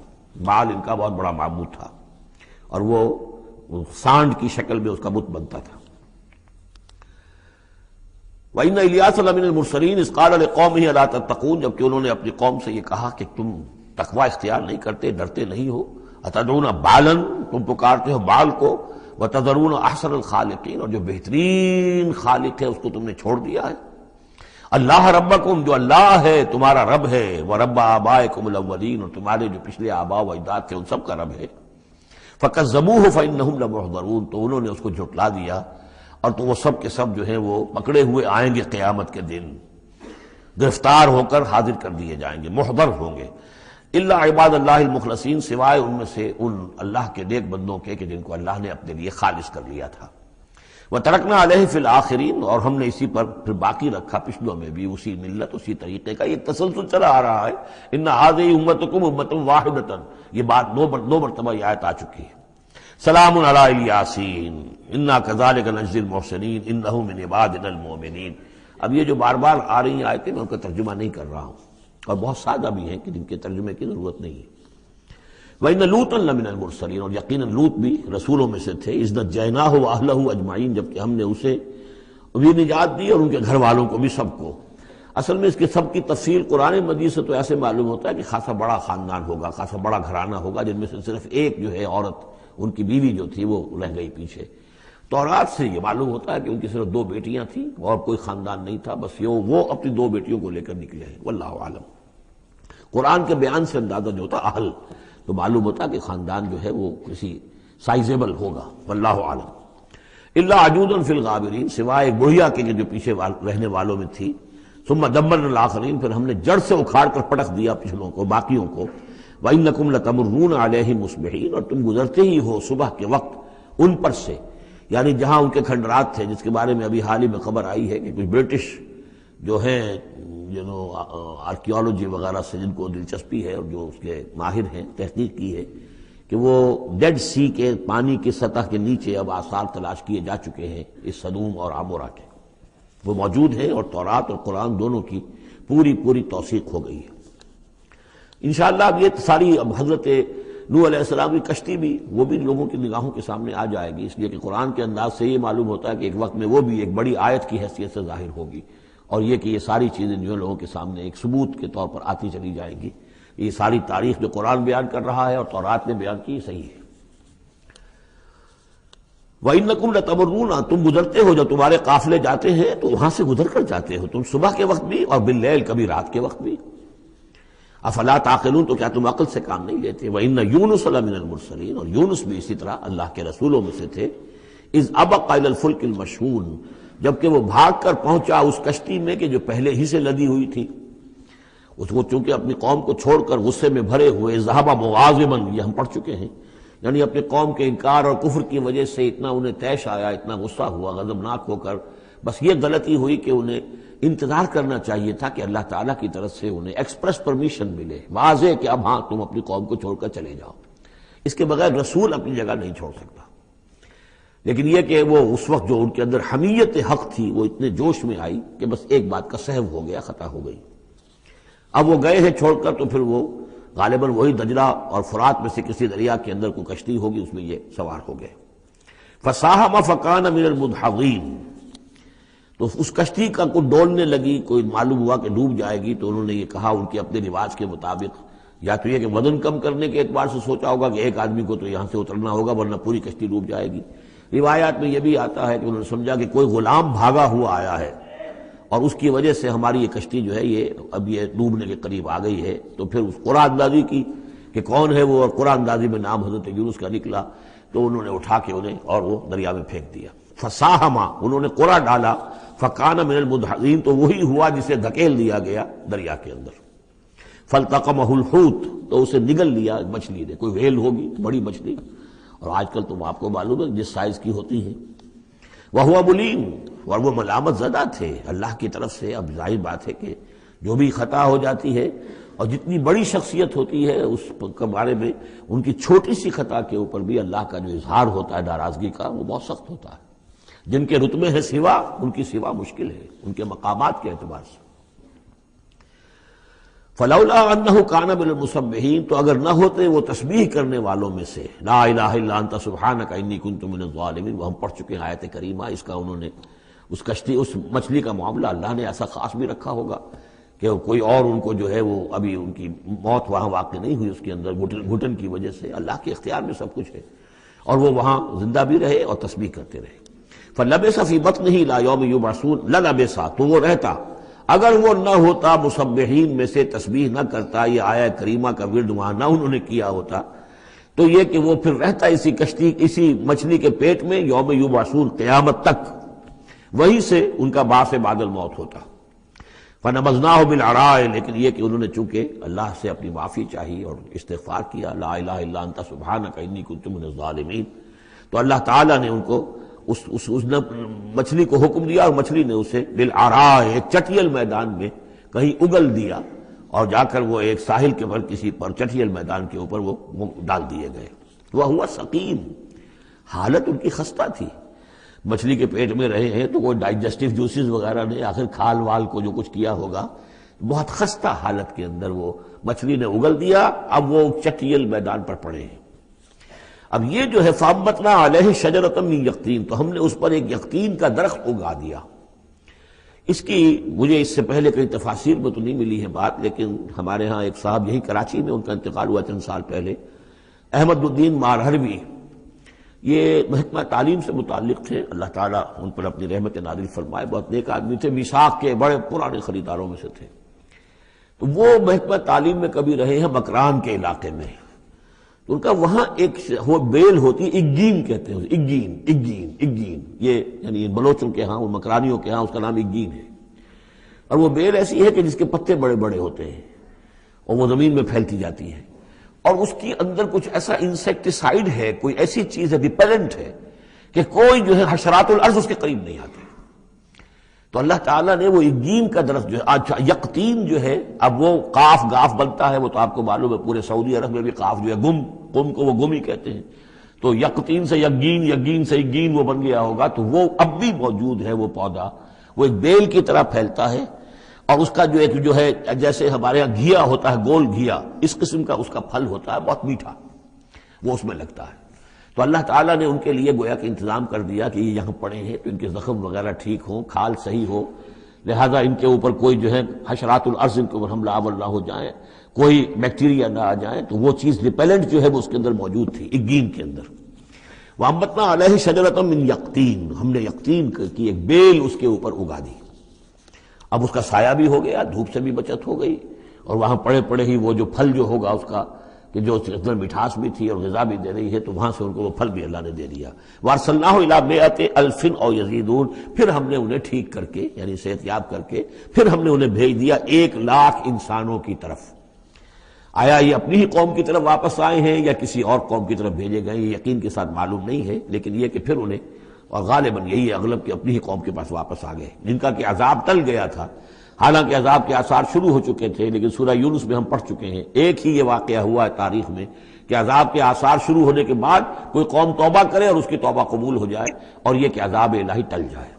بال ان کا بہت بڑا معبود تھا، اور وہ سانڈ کی شکل میں اس کا بت بنتا تھا۔ وَإِنَّ إِلْيَاسَ لَمِنَ الْمُرْسَلِينَ إِذْ قَالَ لِقَوْمِهِ أَلَا تَتَّقُونَ، جبکہ انہوں نے اپنی قوم سے یہ کہا کہ تم تقوی اختیار نہیں کرتے، ڈرتے نہیں ہو. أَتَدْعُونَ بَالًا، تم پکارتے ہو بال کو، وَتَذَرُونَ أَحْسَنَ الْخَالِقِينَ، اور جو بہترین خالق ہے اس کو تم نے چھوڑ دیا ہے. اللہ ربکم، جو اللہ ہے تمہارا رب ہے، وَرَبَّ آبائکم الأولین، اور تمہارے جو پچھلے آباء و اجداد تھے ان سب کا رب ہے. فَكَذَّبُوهُ فَإِنَّهُمْ لَمُحْضَرُونَ، تو انہوں نے اس کو جھٹلا دیا اور تو وہ سب کے سب جو ہیں وہ پکڑے ہوئے آئیں گے قیامت کے دن، گرفتار ہو کر حاضر کر دیے جائیں گے، محضر ہوں گے. الا عباد اللہ المخلصین، سوائے ان میں سے ان اللہ کے نیک بندوں کے کہ جن کو اللہ نے اپنے لیے خالص کر لیا تھا. وَتَرَكْنَا عَلَيْهِ فِي الْآخِرِينَ، اور ہم نے اسی پر پھر باقی رکھا پچھلوں میں بھی اسی ملت اسی طریقے کا. یہ تسلسل چلا آ رہا ہے. ان هذه امتکم امۃ واحدۃ، یہ بات دو مرتبہ یہ آیت آ چکی ہے. سلام علی الیاسین انا کذالک نجزی المحسنین انہ من عبادنا المؤمنین. اب یہ جو بار بار آ رہی ہیں آیتیں میں ان کا ترجمہ نہیں کر رہا ہوں، اور بہت سادہ بھی ہیں کہ جن کے ترجمے کی ضرورت نہیں ہے. وَإِنَّ لُوطًا لَمِنَ الْمُرْسَلِينَ، اور یقیناً لوط بھی رسولوں میں سے تھے. اذ نجیناہ وَأَہلَہ اجمعین، جبکہ ہم نے اسے بھی نجات دی اور ان کے گھر والوں کو بھی، سب کو. اصل میں اس کے سب کی تفصیل قرآن مجید سے تو ایسے معلوم ہوتا ہے کہ خاصا بڑا خاندان ہوگا، خاصا بڑا گھرانہ ہوگا، جن میں سے صرف ایک جو ہے عورت، ان کی بیوی جو تھی وہ رہ گئی پیچھے. تورات سے یہ معلوم ہوتا ہے کہ ان کی صرف 2 بیٹیاں تھیں اور کوئی خاندان نہیں تھا، بس وہ اپنی 2 بیٹیوں کو لے کر نکلے ہیں. واللہ عالم. قرآن کے بیان سے اندازہ جو ہوتا اہل، تو معلوم ہوتا کہ خاندان جو ہے وہ کسی سائزیبل ہوگا. واللہ عالم. الا عجوزا فی الغابرین، سوائے ایک بڑھیا کے جو پیچھے رہنے والوں میں تھی. ثم دمرنا الاخرین، پھر ہم نے جڑ سے اکھاڑ کر پٹک دیا پچھلوں کو، باقیوں کو. وَإِنَّكُمْ لَتَمُرُّونَ عَلَيْهِمْ مُصْبِحِينَ، اور تم گزرتے ہی ہو صبح کے وقت ان پر سے، یعنی جہاں ان کے کھنڈرات تھے، جس کے بارے میں ابھی حال ہی میں خبر آئی ہے کہ کچھ برٹش جو ہیں آرکیالوجی وغیرہ سے جن کو دلچسپی ہے اور جو اس کے ماہر ہیں، تحقیق کی ہے کہ وہ ڈیڈ سی کے پانی کی سطح کے نیچے اب آثار تلاش کیے جا چکے ہیں اس سدوم اور عمورہ کے، وہ موجود ہیں، اور تورات اور قرآن دونوں کی پوری توثیق ہو گئی ہے. انشاءاللہ اب یہ ساری اب حضرت نوح علیہ السلام کی کشتی بھی وہ بھی لوگوں کی نگاہوں کے سامنے آ جائے گی، اس لیے کہ قرآن کے انداز سے یہ معلوم ہوتا ہے کہ ایک وقت میں وہ بھی ایک بڑی آیت کی حیثیت سے ظاہر ہوگی، اور یہ کہ یہ ساری چیزیں جو لوگوں کے سامنے ایک ثبوت کے طور پر آتی چلی جائیں گی. یہ ساری تاریخ جو قرآن بیان کر رہا ہے اور تورات نے بیان کی صحیح ہے. وَإِنَّكُمْ لَتَمُرُّونَ، تم گزرتے ہو، جب تمہارے قافلے جاتے ہیں تو وہاں سے گزر کر جاتے ہو تم، صبح کے وقت بھی اور باللیل، کبھی رات کے وقت بھی. افلا تعقلون، تو کیا تم عقل سے کام نہیں لیتے. وَإِنَّ يُونُسَ لَمِنَ الْمُرْسَلِينَ، اور یونس بھی اسی طرح اللہ کے رسولوں میں سے تھے. اذ ابق الى الفلك المشحون، جبکہ وہ بھاگ کر پہنچا اس کشتی میں کہ جو پہلے ہی سے لدی ہوئی تھی. اس کو چونکہ اپنی قوم کو چھوڑ کر غصے میں بھرے ہوئے، ذهب مغاضبا، یہ ہم پڑھ چکے ہیں، یعنی اپنے قوم کے انکار اور کفر کی وجہ سے اتنا انہیں طیش آیا، اتنا غصہ ہوا، غضبناک ہو کر. بس یہ غلطی ہوئی کہ انہیں انتظار کرنا چاہیے تھا کہ اللہ تعالیٰ کی طرف سے انہیں ایکسپریس پرمیشن ملے، واضح کہ اب ہاں تم اپنی قوم کو چھوڑ کر چلے جاؤ. اس کے بغیر رسول اپنی جگہ نہیں چھوڑ سکتا. لیکن یہ کہ وہ اس وقت جو ان کے اندر حمیت حق تھی وہ اتنے جوش میں آئی کہ بس ایک بات کا سہو ہو گیا، خطا ہو گئی. اب وہ گئے ہیں چھوڑ کر، تو پھر وہ غالباً وہی دجلہ اور فرات میں سے کسی دریا کے اندر کوئی کشتی ہوگی، اس میں یہ سوار ہو گئے. فَسَاهَمَ فَكَانَ مِنَ الْمُدْحَضِينَ، تو اس کشتی کا کوئی ڈولنے لگی، کوئی معلوم ہوا کہ ڈوب جائے گی، تو انہوں نے یہ کہا ان کے اپنے رواج کے مطابق، یا تو یہ کہ وزن کم کرنے کے اعتبار سے سوچا ہوگا کہ ایک آدمی کو تو یہاں سے اترنا ہوگا ورنہ پوری کشتی ڈوب جائے گی. روایات میں یہ بھی آتا ہے کہ انہوں نے سمجھا کہ کوئی غلام بھاگا ہوا آیا ہے اور اس کی وجہ سے ہماری یہ کشتی جو ہے یہ اب یہ ڈوبنے کے قریب آ گئی ہے. تو پھر اس قرآن اندازی کی کہ کون ہے وہ، اور قرآن اندازی میں نام حضرت یونس کا نکلا، تو انہوں نے اٹھا کے انہیں اور وہ دریا میں پھینک دیا. فساہما، انہوں نے قرآ ڈالا، فکان من المدحضین، تو وہی ہوا جسے دھکیل دیا گیا دریا کے اندر. فالتقمہ الحوت، تو اسے نگل لیا مچھلی نے، کوئی ویل ہوگی بڑی مچھلی، اور آج کل تو آپ کو معلوم ہے جس سائز کی ہوتی ہے. وَهُوَ مُلِيمٌ، اور وہ ملامت زدہ تھے اللہ کی طرف سے. اب ظاہر بات ہے کہ جو بھی خطا ہو جاتی ہے اور جتنی بڑی شخصیت ہوتی ہے اس کے بارے میں ان کی چھوٹی سی خطا کے اوپر بھی اللہ کا جو اظہار ہوتا ہے ناراضگی کا، وہ بہت سخت ہوتا ہے. جن کے رتبے ہیں سوا، ان کی سوا مشکل ہے ان کے مقامات کے اعتبار سے. فلولا انہ کان من المسبحین، تو اگر نہ ہوتے وہ تسبیح کرنے والوں میں سے، لا الہ الا انت سبحانک انی کنت من الظالمین، وہ ہم پڑھ چکے ہیں آیت کریمہ. اس کا انہوں نے اس کشتی اس مچھلی کا معاملہ اللہ نے ایسا خاص بھی رکھا ہوگا کہ کوئی اور ان کو جو ہے وہ ابھی ان کی موت وہاں واقع نہیں ہوئی اس کے اندر گھٹن کی وجہ سے، اللہ کے اختیار میں سب کچھ ہے، اور وہ وہاں زندہ بھی رہے اور تسبیح کرتے رہے۔ فَلَبِثَ فِي بَطْنِهِ إِلَىٰ يَوْمِ يُبْعَثُونَ لَلَبِثَ، تو وہ رہتا، اگر وہ نہ ہوتا مسبحین میں سے، تسبیح نہ کرتا، یہ آیہ کریمہ کا ورد وہاں نہ انہوں نے کیا ہوتا، تو یہ کہ وہ پھر رہتا اسی کشتی، اسی مچھلی کے پیٹ میں یوم یبعثون، قیامت تک، وہیں سے ان کا بعث بعد الموت ہوتا۔ فَنَبَذْنَاهُ بِالْعَرَاءِ، لیکن یہ کہ انہوں نے چونکہ اللہ سے اپنی معافی چاہی اور استغفار کیا، لا الہ الا انت سبحانک انی کنت من الظالمین، تو اللہ تعالیٰ نے ان کو اس مچھلی کو حکم دیا، اور مچھلی نے اسے بالعراء، ایک چٹیل میدان میں کہیں اگل دیا، اور جا کر وہ ایک ساحل کے پر کسی پر چٹیل میدان کے اوپر وہ ڈال دیے گئے۔ وَهُوَ سقیم، حالت ان کی خستہ تھی، مچھلی کے پیٹ میں رہے ہیں تو وہ ڈائجسٹیو جوسز وغیرہ نے آخر کھال وال کو جو کچھ کیا ہوگا، بہت خستہ حالت کے اندر وہ مچھلی نے اگل دیا، اب وہ چٹیل میدان پر پڑے ہیں۔ اب یہ جو ہے فَأَنبَتْنَا عَلَيْهِ شَجَرَةً مِّن یقطین، تو ہم نے اس پر ایک یقطین کا درخت اگا دیا۔ اس کی مجھے اس سے پہلے کئی تفاسیر میں تو نہیں ملی ہے بات، لیکن ہمارے ہاں ایک صاحب یہی کراچی میں، ان کا انتقال ہوا چند سال پہلے، احمد الدین مارہروی، یہ محکمہ تعلیم سے متعلق تھے، اللہ تعالیٰ ان پر اپنی رحمت نازل فرمائے، بہت نیک آدمی تھے، میثاق کے بڑے پرانے خریداروں میں سے تھے۔ تو وہ محکمہ تعلیم میں کبھی رہے ہیں مکران کے علاقے میں، تو ان کا وہاں ایک وہ بیل ہوتی ہے، اگین کہتے ہیں، اگین، یہ یعنی بلوچوں کے ہاں، وہ مکرانیوں کے ہاں اس کا نام اگین ہے، اور وہ بیل ایسی ہے کہ جس کے پتے بڑے بڑے ہوتے ہیں اور وہ زمین میں پھیلتی جاتی ہے، اور اس کے اندر کچھ ایسا انسیکٹیسائیڈ ہے، کوئی ایسی چیز ہے، ریپیلنٹ ہے، کہ کوئی جو ہے حشرات الارض اس کے قریب نہیں آتے۔ تو اللہ تعالیٰ نے وہ اگین کا درخت جو ہے، اچھا یقطین جو ہے، اب وہ قاف گاف بنتا ہے، وہ تو آپ کو معلوم ہے پورے سعودی عرب میں بھی قاف جو ہے قم کو وہ گم ہی کہتے ہیں، تو یقطین سے یقین سے اگین وہ بن گیا ہوگا، تو وہ اب بھی موجود ہے، وہ پودا وہ ایک بیل کی طرح پھیلتا ہے، اور اس کا جو ایک جو ہے جیسے ہمارے یہاں گھیا ہوتا ہے، گول گھیا، اس قسم کا اس کا پھل ہوتا ہے، بہت میٹھا، وہ اس میں لگتا ہے۔ تو اللہ تعالیٰ نے ان کے لیے گویا کہ انتظام کر دیا کہ یہ یہاں پڑے ہیں تو ان کے زخم وغیرہ ٹھیک ہوں، کھال صحیح ہو، لہذا ان کے اوپر کوئی جو ہے حشرات الارض ان کے اوپر حملہ آور نہ ہو جائیں، کوئی بیکٹیریا نہ آ جائیں، تو وہ چیز ریپیلنٹ جو ہے وہ اس کے اندر موجود تھی اگین کے اندر۔ وَأَنبَتْنَا عَلَيْهِ شَجَرَةً مِّن یقطین، ہم نے یقطین کی ایک بیل اس کے اوپر اگا دی، اب اس کا سایہ بھی ہو گیا، دھوپ سے بھی بچت ہو گئی، اور وہاں پڑے پڑے ہی وہ جو پھل جو ہوگا اس کا، کہ جو اندر مٹھاس بھی تھی اور غذا بھی دے رہی ہے، تو وہاں سے ان کو وہ پھل بھی اللہ نے دے دیا۔ وَأَرْسَلْنَاهُ إِلَىٰ مِائَةِ أَلْفٍ أَوْ يَزِيدُونَ، پھر ہم نے انہیں ٹھیک کر کے یعنی صحت یاب کر کے پھر ہم نے انہیں بھیج دیا 1,00,000 انسانوں کی طرف۔ آیا یہ اپنی ہی قوم کی طرف واپس آئے ہیں یا کسی اور قوم کی طرف بھیجے گئے، یہ یقین کے ساتھ معلوم نہیں ہے، لیکن یہ کہ پھر انہیں، اور غالباً یہی ہے اغلب کہ اپنی ہی قوم کے پاس واپس آ گئے، جن کا کہ عذاب ٹل گیا تھا، حالانکہ عذاب کے آثار شروع ہو چکے تھے، لیکن سورہ یونس میں ہم پڑھ چکے ہیں، ایک ہی یہ واقعہ ہوا ہے تاریخ میں کہ عذاب کے آثار شروع ہونے کے بعد کوئی قوم توبہ کرے اور اس کی توبہ قبول ہو جائے، اور یہ کہ عذاب الہی ٹل جائے۔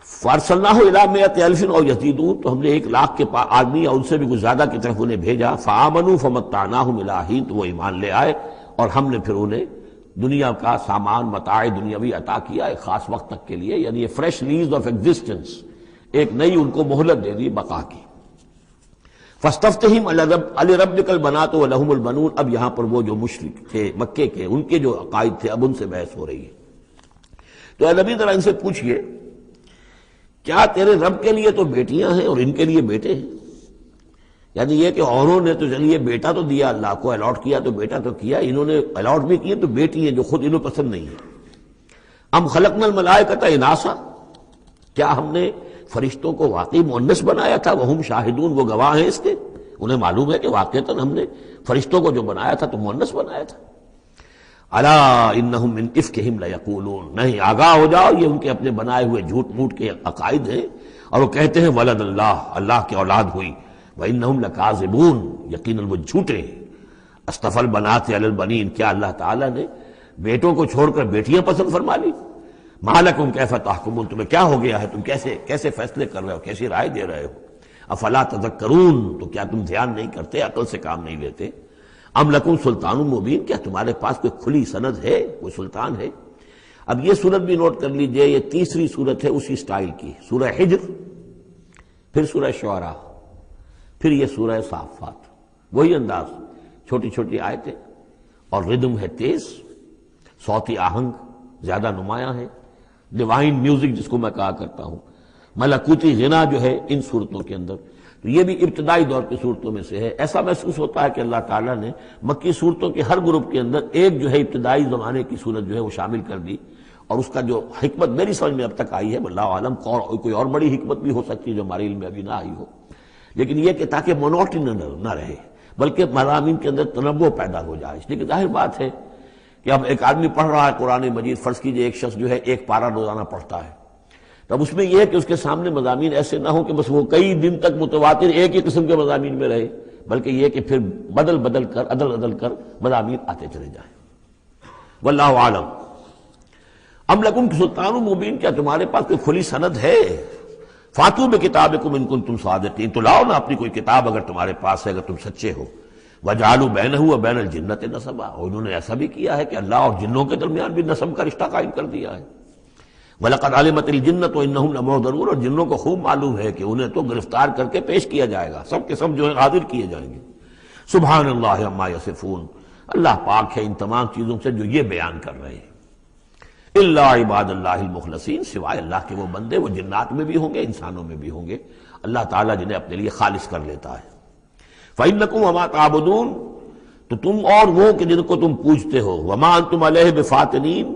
فَأَرْسَلْنَاهُ إِلَىٰ مِائَةِ أَلْفٍ أَوْ يَزِيدُونَ، تو ہم نے 1,00,000 کے آدمی یا ان سے بھی کچھ زیادہ کی طرف انہیں بھیجا۔ فَآمَنُوا فَمَتَّعْنَاهُمْ إِلَىٰ حِینٍ، تو وہ ایمان لے آئے اور ہم نے پھر انہیں دنیا کا سامان متاع دنیاوی عطا کیا ایک خاص وقت تک کے لیے، یعنی یہ فریش لیز آف ایگزسٹنس، ایک نئی ان کو مہلت دے دی بقا کی۔ فَاسْتَفْتِهِمْ أَلِرَبِّكَ الْبَنَاتُ وَلَهُمُ الْبَنُونَ، اب یہاں پر وہ جو مشرک تھے مکے کے، ان کے جو عقائد تھے، اب ان سے بحث ہو رہی ہے۔ تو اے نبی ذرا ان سے پوچھئے، کیا تیرے رب کے لیے تو بیٹیاں ہیں اور ان کے لیے بیٹے ہیں؟ یعنی یہ کہ اوروں نے تو چلیے بیٹا تو دیا، اللہ کو الاٹ کیا تو بیٹا تو کیا، انہوں نے الاٹ بھی کیے تو بیٹی ہیں جو خود انہوں پسند نہیں ہے۔ ام خلقنا الملائکۃ اناسا، کیا ہم نے فرشتوں کو واقعی مؤنث بنایا تھا؟ وہم شاہدون، وہ گواہ ہیں اس کے، انہیں معلوم ہے کہ واقعتاً ہم نے فرشتوں کو جو بنایا تھا تو مؤنث بنایا تھا۔ الا انہم من افکہم لیقولون، نہیں آگاہ ہو جاؤ، یہ ان کے اپنے بنائے ہوئے جھوٹ موٹ کے عقائد ہیں، اور وہ کہتے ہیں ولد اللہ، اللہ کی اولاد ہوئی، وانہم لکاذبون، یقیناً وہ جھوٹے ہیں۔ اصطفى البنات علی البنین، کیا اللہ تعالیٰ نے بیٹوں کو چھوڑ کر بیٹیاں پسند فرما لی؟ ما لکم کیف تحکمون، تمہیں کیا ہو گیا ہے، تم کیسے فیصلے کر رہے ہو، کیسی رائے دے رہے ہو؟ افلا تذکرون، تو کیا تم دھیان نہیں کرتے، عقل سے کام نہیں لیتے؟ ام لکم سلطان مبین، کیا تمہارے پاس کوئی کھلی سند ہے، کوئی سلطان ہے؟ اب یہ صورت بھی نوٹ کر لیجئے، یہ تیسری صورت ہے اسی سٹائل کی، سورہ حجر، پھر سورہ شعراء، پھر یہ سورہ صافات، وہی انداز، چھوٹی چھوٹی آیتیں، اور ردم ہے تیز، صوتی آہنگ زیادہ نمایاں ہے، ڈیوائن میوزک جس کو میں کہا کرتا ہوں، ملکوتی غنا جو ہے ان صورتوں کے اندر، تو یہ بھی ابتدائی دور کی صورتوں میں سے ہے۔ ایسا محسوس ہوتا ہے کہ اللہ تعالیٰ نے مکی صورتوں کے ہر گروپ کے اندر ایک جو ہے ابتدائی زمانے کی صورت جو ہے وہ شامل کر دی، اور اس کا جو حکمت میری سمجھ میں اب تک آئی ہے، واللہ عالم کوئی اور بڑی حکمت بھی ہو سکتی ہے جو ہمارے علم میں ابھی نہ آئی ہو، لیکن یہ کہ تاکہ مونوٹنی نہ رہے، بلکہ مضامین کے اندر تنوع پیدا ہو جائے۔ اس لیے کہ ظاہر بات ہے کہ اب ایک آدمی پڑھ رہا ہے قرآن مجید، فرض کیجئے ایک شخص جو ہے ایک پارہ روزانہ پڑھتا ہے، تب اس میں یہ ہے کہ اس کے سامنے مضامین ایسے نہ ہوں کہ بس وہ کئی دن تک متواتر ایک ہی قسم کے مضامین میں رہے، بلکہ یہ کہ پھر بدل کر عدل کر مضامین آتے چلے جائیں۔ واللہ عالم۔ ام لکم سلطان مبین، کیا تمہارے پاس کوئی کھلی سند ہے؟ فاتو بکتابکم ان کنتم صادقین، تو لاؤ نا اپنی کوئی کتاب اگر تمہارے پاس ہے، اگر تم سچے ہو۔ وجعلوا بینہ وبین الجنۃ نسبا، اور انہوں نے ایسا بھی کیا ہے کہ اللہ اور جنوں کے درمیان بھی نسب کا رشتہ قائم کر دیا ہے۔ وَلَقَدْ عَلِمَتِ الْجِنَّةُ وَإِنَّهُمْ لَمُحْضَرُونَ، اور جنوں کو خوب معلوم ہے کہ انہیں تو گرفتار کر کے پیش کیا جائے گا، سب کے سب جو ہے حاضر کیے جائیں گے۔ سبحان اللہ عما یصفون، اللہ پاک ہے ان تمام چیزوں سے جو یہ بیان کر رہے ہیں۔ الا عباد اللہ المخلصین، سوائے اللہ کے وہ بندے، وہ جنات میں بھی ہوں گے انسانوں میں بھی ہوں گے، اللہ تعالیٰ جنہیں اپنے لیے خالص کر لیتا ہے۔ فَإِنَّكُمْ وَمَا تَعْبُدُونَ، تو تم اور وہ کہ جن کو تم پوجتے ہو، وَمَا أَنْتُمْ عَلَيْهِ بِفَاتِنِينَ،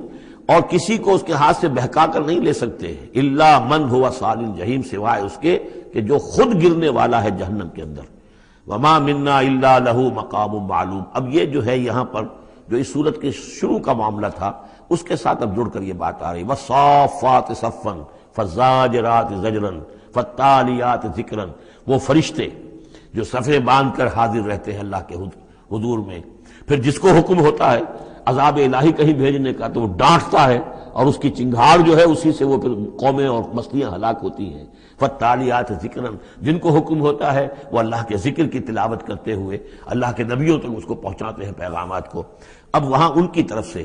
اور کسی کو اس کے ہاتھ سے بہکا کر نہیں لے سکتے، الا من هو صال الجحیم، سوائے اس کے کہ جو خود گرنے والا ہے جہنم کے اندر۔ وما منا الا له مقام معلوم، اب یہ جو ہے یہاں پر جو اس صورت کے شروع کا معاملہ تھا اس کے ساتھ اب جڑ کر یہ بات آ رہی، والصافات صفا فالزاجرات زجرا فالتالیات ذکرا، وہ فرشتے جو صفیں باندھ کر حاضر رہتے ہیں اللہ کے حضور میں، پھر جس کو حکم ہوتا ہے عذاب الہی کہیں بھیجنے کا تو وہ ڈانٹتا ہے، اور اس کی چنگھاڑ جو ہے اسی سے وہ پھر قومیں اور بستیاں ہلاک ہوتی ہیں۔ فالتالیات ذکرا، جن کو حکم ہوتا ہے وہ اللہ کے ذکر کی تلاوت کرتے ہوئے اللہ کے نبیوں تک اس کو پہنچاتے ہیں پیغامات کو۔ اب وہاں ان کی طرف سے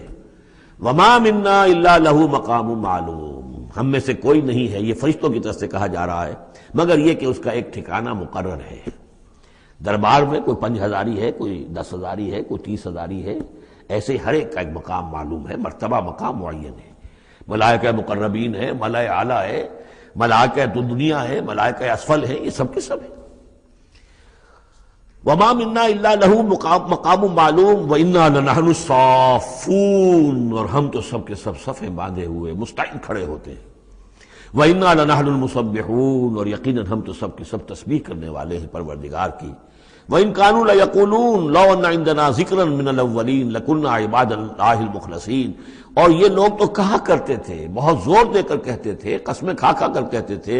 وما منا الا له مقام معلوم، ہم میں سے کوئی نہیں ہے، یہ فرشتوں کی طرف سے کہا جا رہا ہے، مگر یہ کہ اس کا ایک ٹھکانہ مقرر ہے۔ دربار میں کوئی 5000 ہے، کوئی 10,000 ہے، کوئی 30,000 ہے، ایسے ہر ایک کا ایک مقام معلوم ہے، مرتبہ مقام معین ہے۔ ملائکہ مقربین ہے، ملائکہ اعلیٰ ہے، ملائکہ دنیا ہے، ملائکہ اسفل ہے، یہ سب کے سب ہے۔ وما منا الا له مقام معلوم وانا لنحن الصافون، اور ہم تو سب کے سب صفیں باندھے ہوئے مستعد کھڑے ہوتے ہیں۔ وانا لنحن المسبحون، اور یقیناً ہم تو سب کے سب تسبیح کرنے والے ہیں پروردگار کی۔ وَإِن كَانُوا لَيَقُولُونَ لَوْ أَنَّ عِندَنَا ذِكْرًا مِّنَ الْأَوَّلِينَ لَكُنَّا عِبَادَ اللَّهِ الْمُخْلَصِينَ، اور یہ لوگ تو کہا کرتے تھے، بہت زور دے کر کہتے تھے، قسمیں کھا کر کہتے تھے،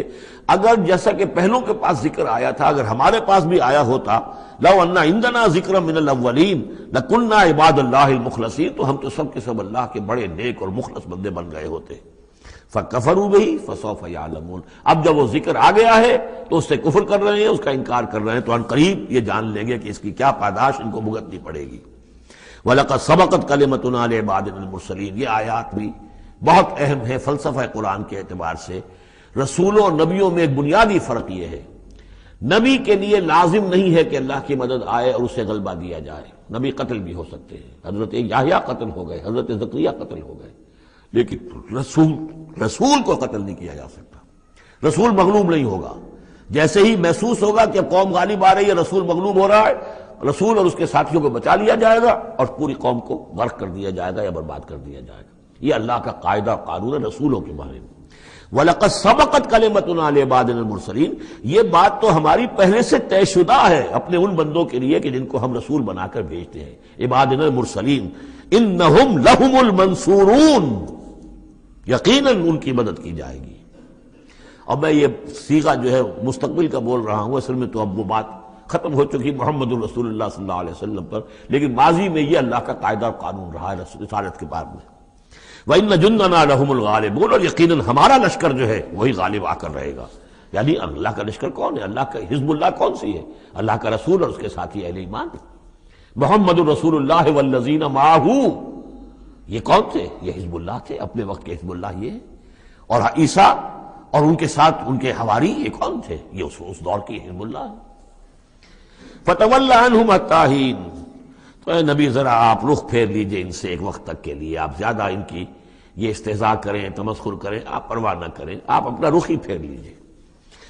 اگر جیسا کہ پہلوں کے پاس ذکر آیا تھا اگر ہمارے پاس بھی آیا ہوتا، لَوْ أَنَّ عِندَنَا ذِكْرًا مِّنَ الْأَوَّلِينَ لَكُنَّا عِبَادَ اللَّهِ الْمُخْلَصِينَ، تو ہم تو سب کے سب اللہ کے بڑے نیک اور مخلص بندے بن گئے ہوتے۔ فَكَفَرُوا بِهِ فَسَوْفَ يَعْلَمُونَ، اب جب وہ ذکر آ گیا ہے تو اس سے کفر کر رہے ہیں، اس کا انکار کر رہے ہیں، تو ان قریب یہ جان لیں گے کہ اس کی کیا پاداش ان کو بھگتنی پڑے گی۔ وَلَقَدْ سَبَقَتْ كَلِمَتُنَا لِعِبَادِنَا الْمُرْسَلِينَ، یہ آیات بھی بہت اہم ہے فلسفہ قرآن کے اعتبار سے۔ رسولوں اور نبیوں میں ایک بنیادی فرق یہ ہے، نبی کے لیے لازم نہیں ہے کہ اللہ کی مدد آئے اور اسے غلبہ دیا جائے، نبی قتل بھی ہو سکتے ہیں، حضرت یحییٰ قتل ہو گئے، حضرت زکریا قتل ہو گئے، لیکن رسول کو قتل نہیں کیا جا سکتا، رسول مغلوب نہیں ہوگا۔ جیسے ہی محسوس ہوگا کہ قوم غالب آ رہی ہے، رسول مغلوب ہو رہا ہے، رسول اور اس کے ساتھیوں کو بچا لیا جائے گا اور پوری قوم کو غرق کر دیا جائے گا یا برباد کر دیا جائے گا۔ یہ اللہ کا قاعدہ قانون ہے رسولوں کے بارے میں۔ وَلَقَدْ سَبَقَتْ كَلِمَتُنَا لِعِبَادِنَا الْمُرْسَلِينَ، یہ بات تو ہماری پہلے سے طے شدہ ہے اپنے ان بندوں کے لیے کہ جن کو ہم رسول بنا کر بھیجتے ہیں، عبادنا المرسلین، انہم لہم المنصورون، یقیناً ان کی مدد کی جائے گی۔ اب میں یہ صیغہ جو ہے مستقبل کا بول رہا ہوں، اصل میں تو اب وہ بات ختم ہو چکی محمد الرسول اللہ صلی اللہ علیہ وسلم پر، لیکن ماضی میں یہ اللہ کا قاعدہ اور قانون رہا ہے رسالت کے بعد میں۔ وَإِنَّ جُنْدَنَا لَهُمُ الْغَالِبُونَ، اور یقیناً ہمارا لشکر جو ہے وہی غالب آ کر رہے گا۔ یعنی اللہ کا لشکر کون ہے؟ اللہ کا حزب اللہ کون سی ہے؟ اللہ کا رسول اور اس کے ساتھی اہل ایمان۔ محمد الرسول اللہ والذین معہ، یہ کون تھے؟ یہ حزب اللہ تھے، اپنے وقت کے حزب اللہ یہ ہے۔ اور عیسیٰ اور ان کے ساتھ ان کے حواری یہ کون تھے؟ یہ اس دور کی حزب اللہ ہے۔ فَتَوَلَّ عَنْهُمْ حَتَّىٰ حِينٍ، تو اے نبی ذرا آپ رخ پھیر لیجئے ان سے ایک وقت تک کے لیے، آپ زیادہ ان کی یہ استہزاء کریں، تمسخر کریں، آپ پرواہ نہ کریں، آپ اپنا رخ ہی پھیر لیجئے۔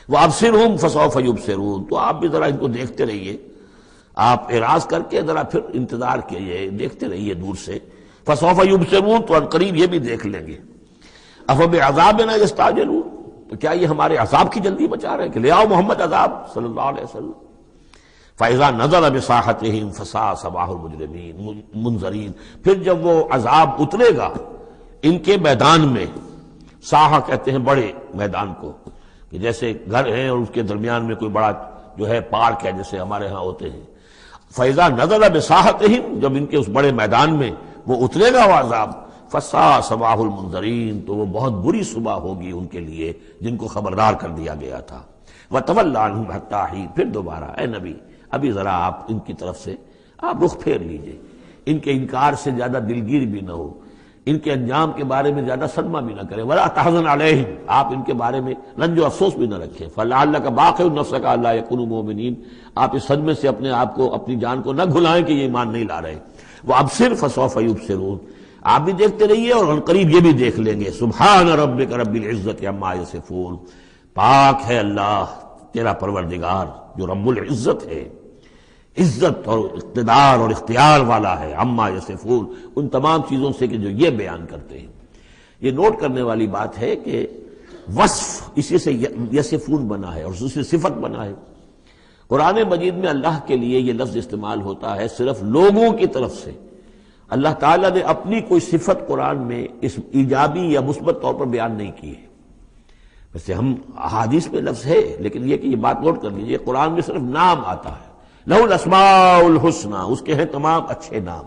وَأَبْصِرْهُمْ فَسَوْفَ يُبْصِرُونَ، تو آپ بھی ذرا ان کو دیکھتے رہیے، آپ اعراض کر کے ذرا پھر انتظار کیجئے، دیکھتے رہیے دور سے۔ فَسَوْفَ يُبْصِرُونَ، تو عنقریب یہ بھی دیکھ لیں گے۔ أَفَبِعَذَابِنَا يَسْتَعْجِلُونَ، تو کیا یہ ہمارے عذاب کی جلدی مچا رہے ہیں کہ لے آؤ محمد عذاب صلی اللہ علیہ وسلم۔ فَإِذَا نَزَلَ بِسَاحَتِهِمْ فَسَاءَ صَبَاحُ الْمُجْرِمِينَ منذرین، پھر جب وہ عذاب اترے گا ان کے میدان میں، ساحہ کہتے ہیں بڑے میدان کو، کہ جیسے گھر ہیں اور اس کے درمیان میں کوئی بڑا جو ہے پارک ہے جیسے ہمارے ہاں ہوتے ہیں۔ فَإِذَا نَزَلَ بِسَاحَتِهِمْ، جب ان کے اس بڑے میدان میں وہ اترے گا وہ عذاب، فَسَاءَ صَبَاحُ الْمُنذَرِينَ، تو وہ بہت بری صبح ہوگی ان کے لیے جن کو خبردار کر دیا گیا تھا۔ وَتَوَلَّ عَنْهُمْ حَتَّىٰ حِينٍ، پھر دوبارہ اے نبی ابھی ذرا آپ ان کی طرف سے آپ رخ پھیر لیجئے، ان کے انکار سے زیادہ دلگیر بھی نہ ہو، ان کے انجام کے بارے میں زیادہ صدمہ بھی نہ کریں۔ وَلَا تَحْزَنْ عَلَيْهِمْ، آپ ان کے بارے میں رنج و افسوس بھی نہ رکھیں۔ فَلَعَلَّكَ بَاخِعٌ نَفْسَكَ أَلَّا يَكُونُوا مُؤْمِنِينَ، آپ اس صدمے سے اپنے آپ کو، اپنی جان کو نہ گھلائیں کہ یہ ایمان نہیں لا رہے۔ وَأَبْصِرْ فَسَوْفَ يُبْصِرُونَ، آپ بھی دیکھتے رہیے اور عنقریب یہ بھی دیکھ لیں گے۔ سبحان ربک رب العزت عما یصفون، پاک ہے اللہ تیرا پروردگار جو رب العزت ہے، عزت اور اقتدار اور اختیار والا ہے، عما یصفون، ان تمام چیزوں سے کہ جو یہ بیان کرتے ہیں۔ یہ نوٹ کرنے والی بات ہے کہ وصف اسی سے یصفون بنا ہے اور اسی سے صفت بنا ہے۔ قرآن مجید میں اللہ کے لیے یہ لفظ استعمال ہوتا ہے صرف لوگوں کی طرف سے۔ اللہ تعالیٰ نے اپنی کوئی صفت قرآن میں اس ایجابی یا مثبت طور پر بیان نہیں کی ہے۔ ویسے ہم احادیث میں لفظ ہے، لیکن یہ کہ یہ بات نوٹ کر لیجیے، قرآن میں صرف نام آتا ہے، لہ الاسماء الحسنی، اس کے ہیں تمام اچھے نام۔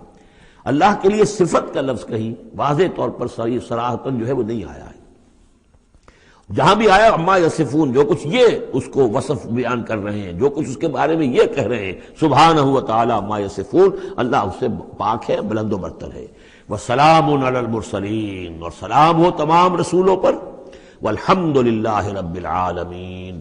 اللہ کے لیے صفت کا لفظ کہیں واضح طور پر صراحتاً جو ہے وہ نہیں آیا ہے۔ جہاں بھی آیا عما یصفون، جو کچھ یہ اس کو وصف بیان کر رہے ہیں، جو کچھ اس کے بارے میں یہ کہہ رہے ہیں، سبحانہ و تعالی عما یصفون، اللہ اس سے پاک ہے، بلند و برتر ہے۔ وسلام علی المرسلین، اور سلام ہو تمام رسولوں پر، والحمد للہ رب العالمین،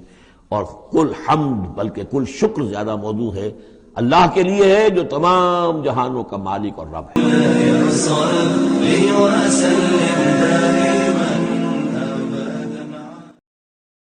اور کل حمد بلکہ کل شکر زیادہ موضوع ہے اللہ کے لیے ہے جو تمام جہانوں کا مالک اور رب ہے۔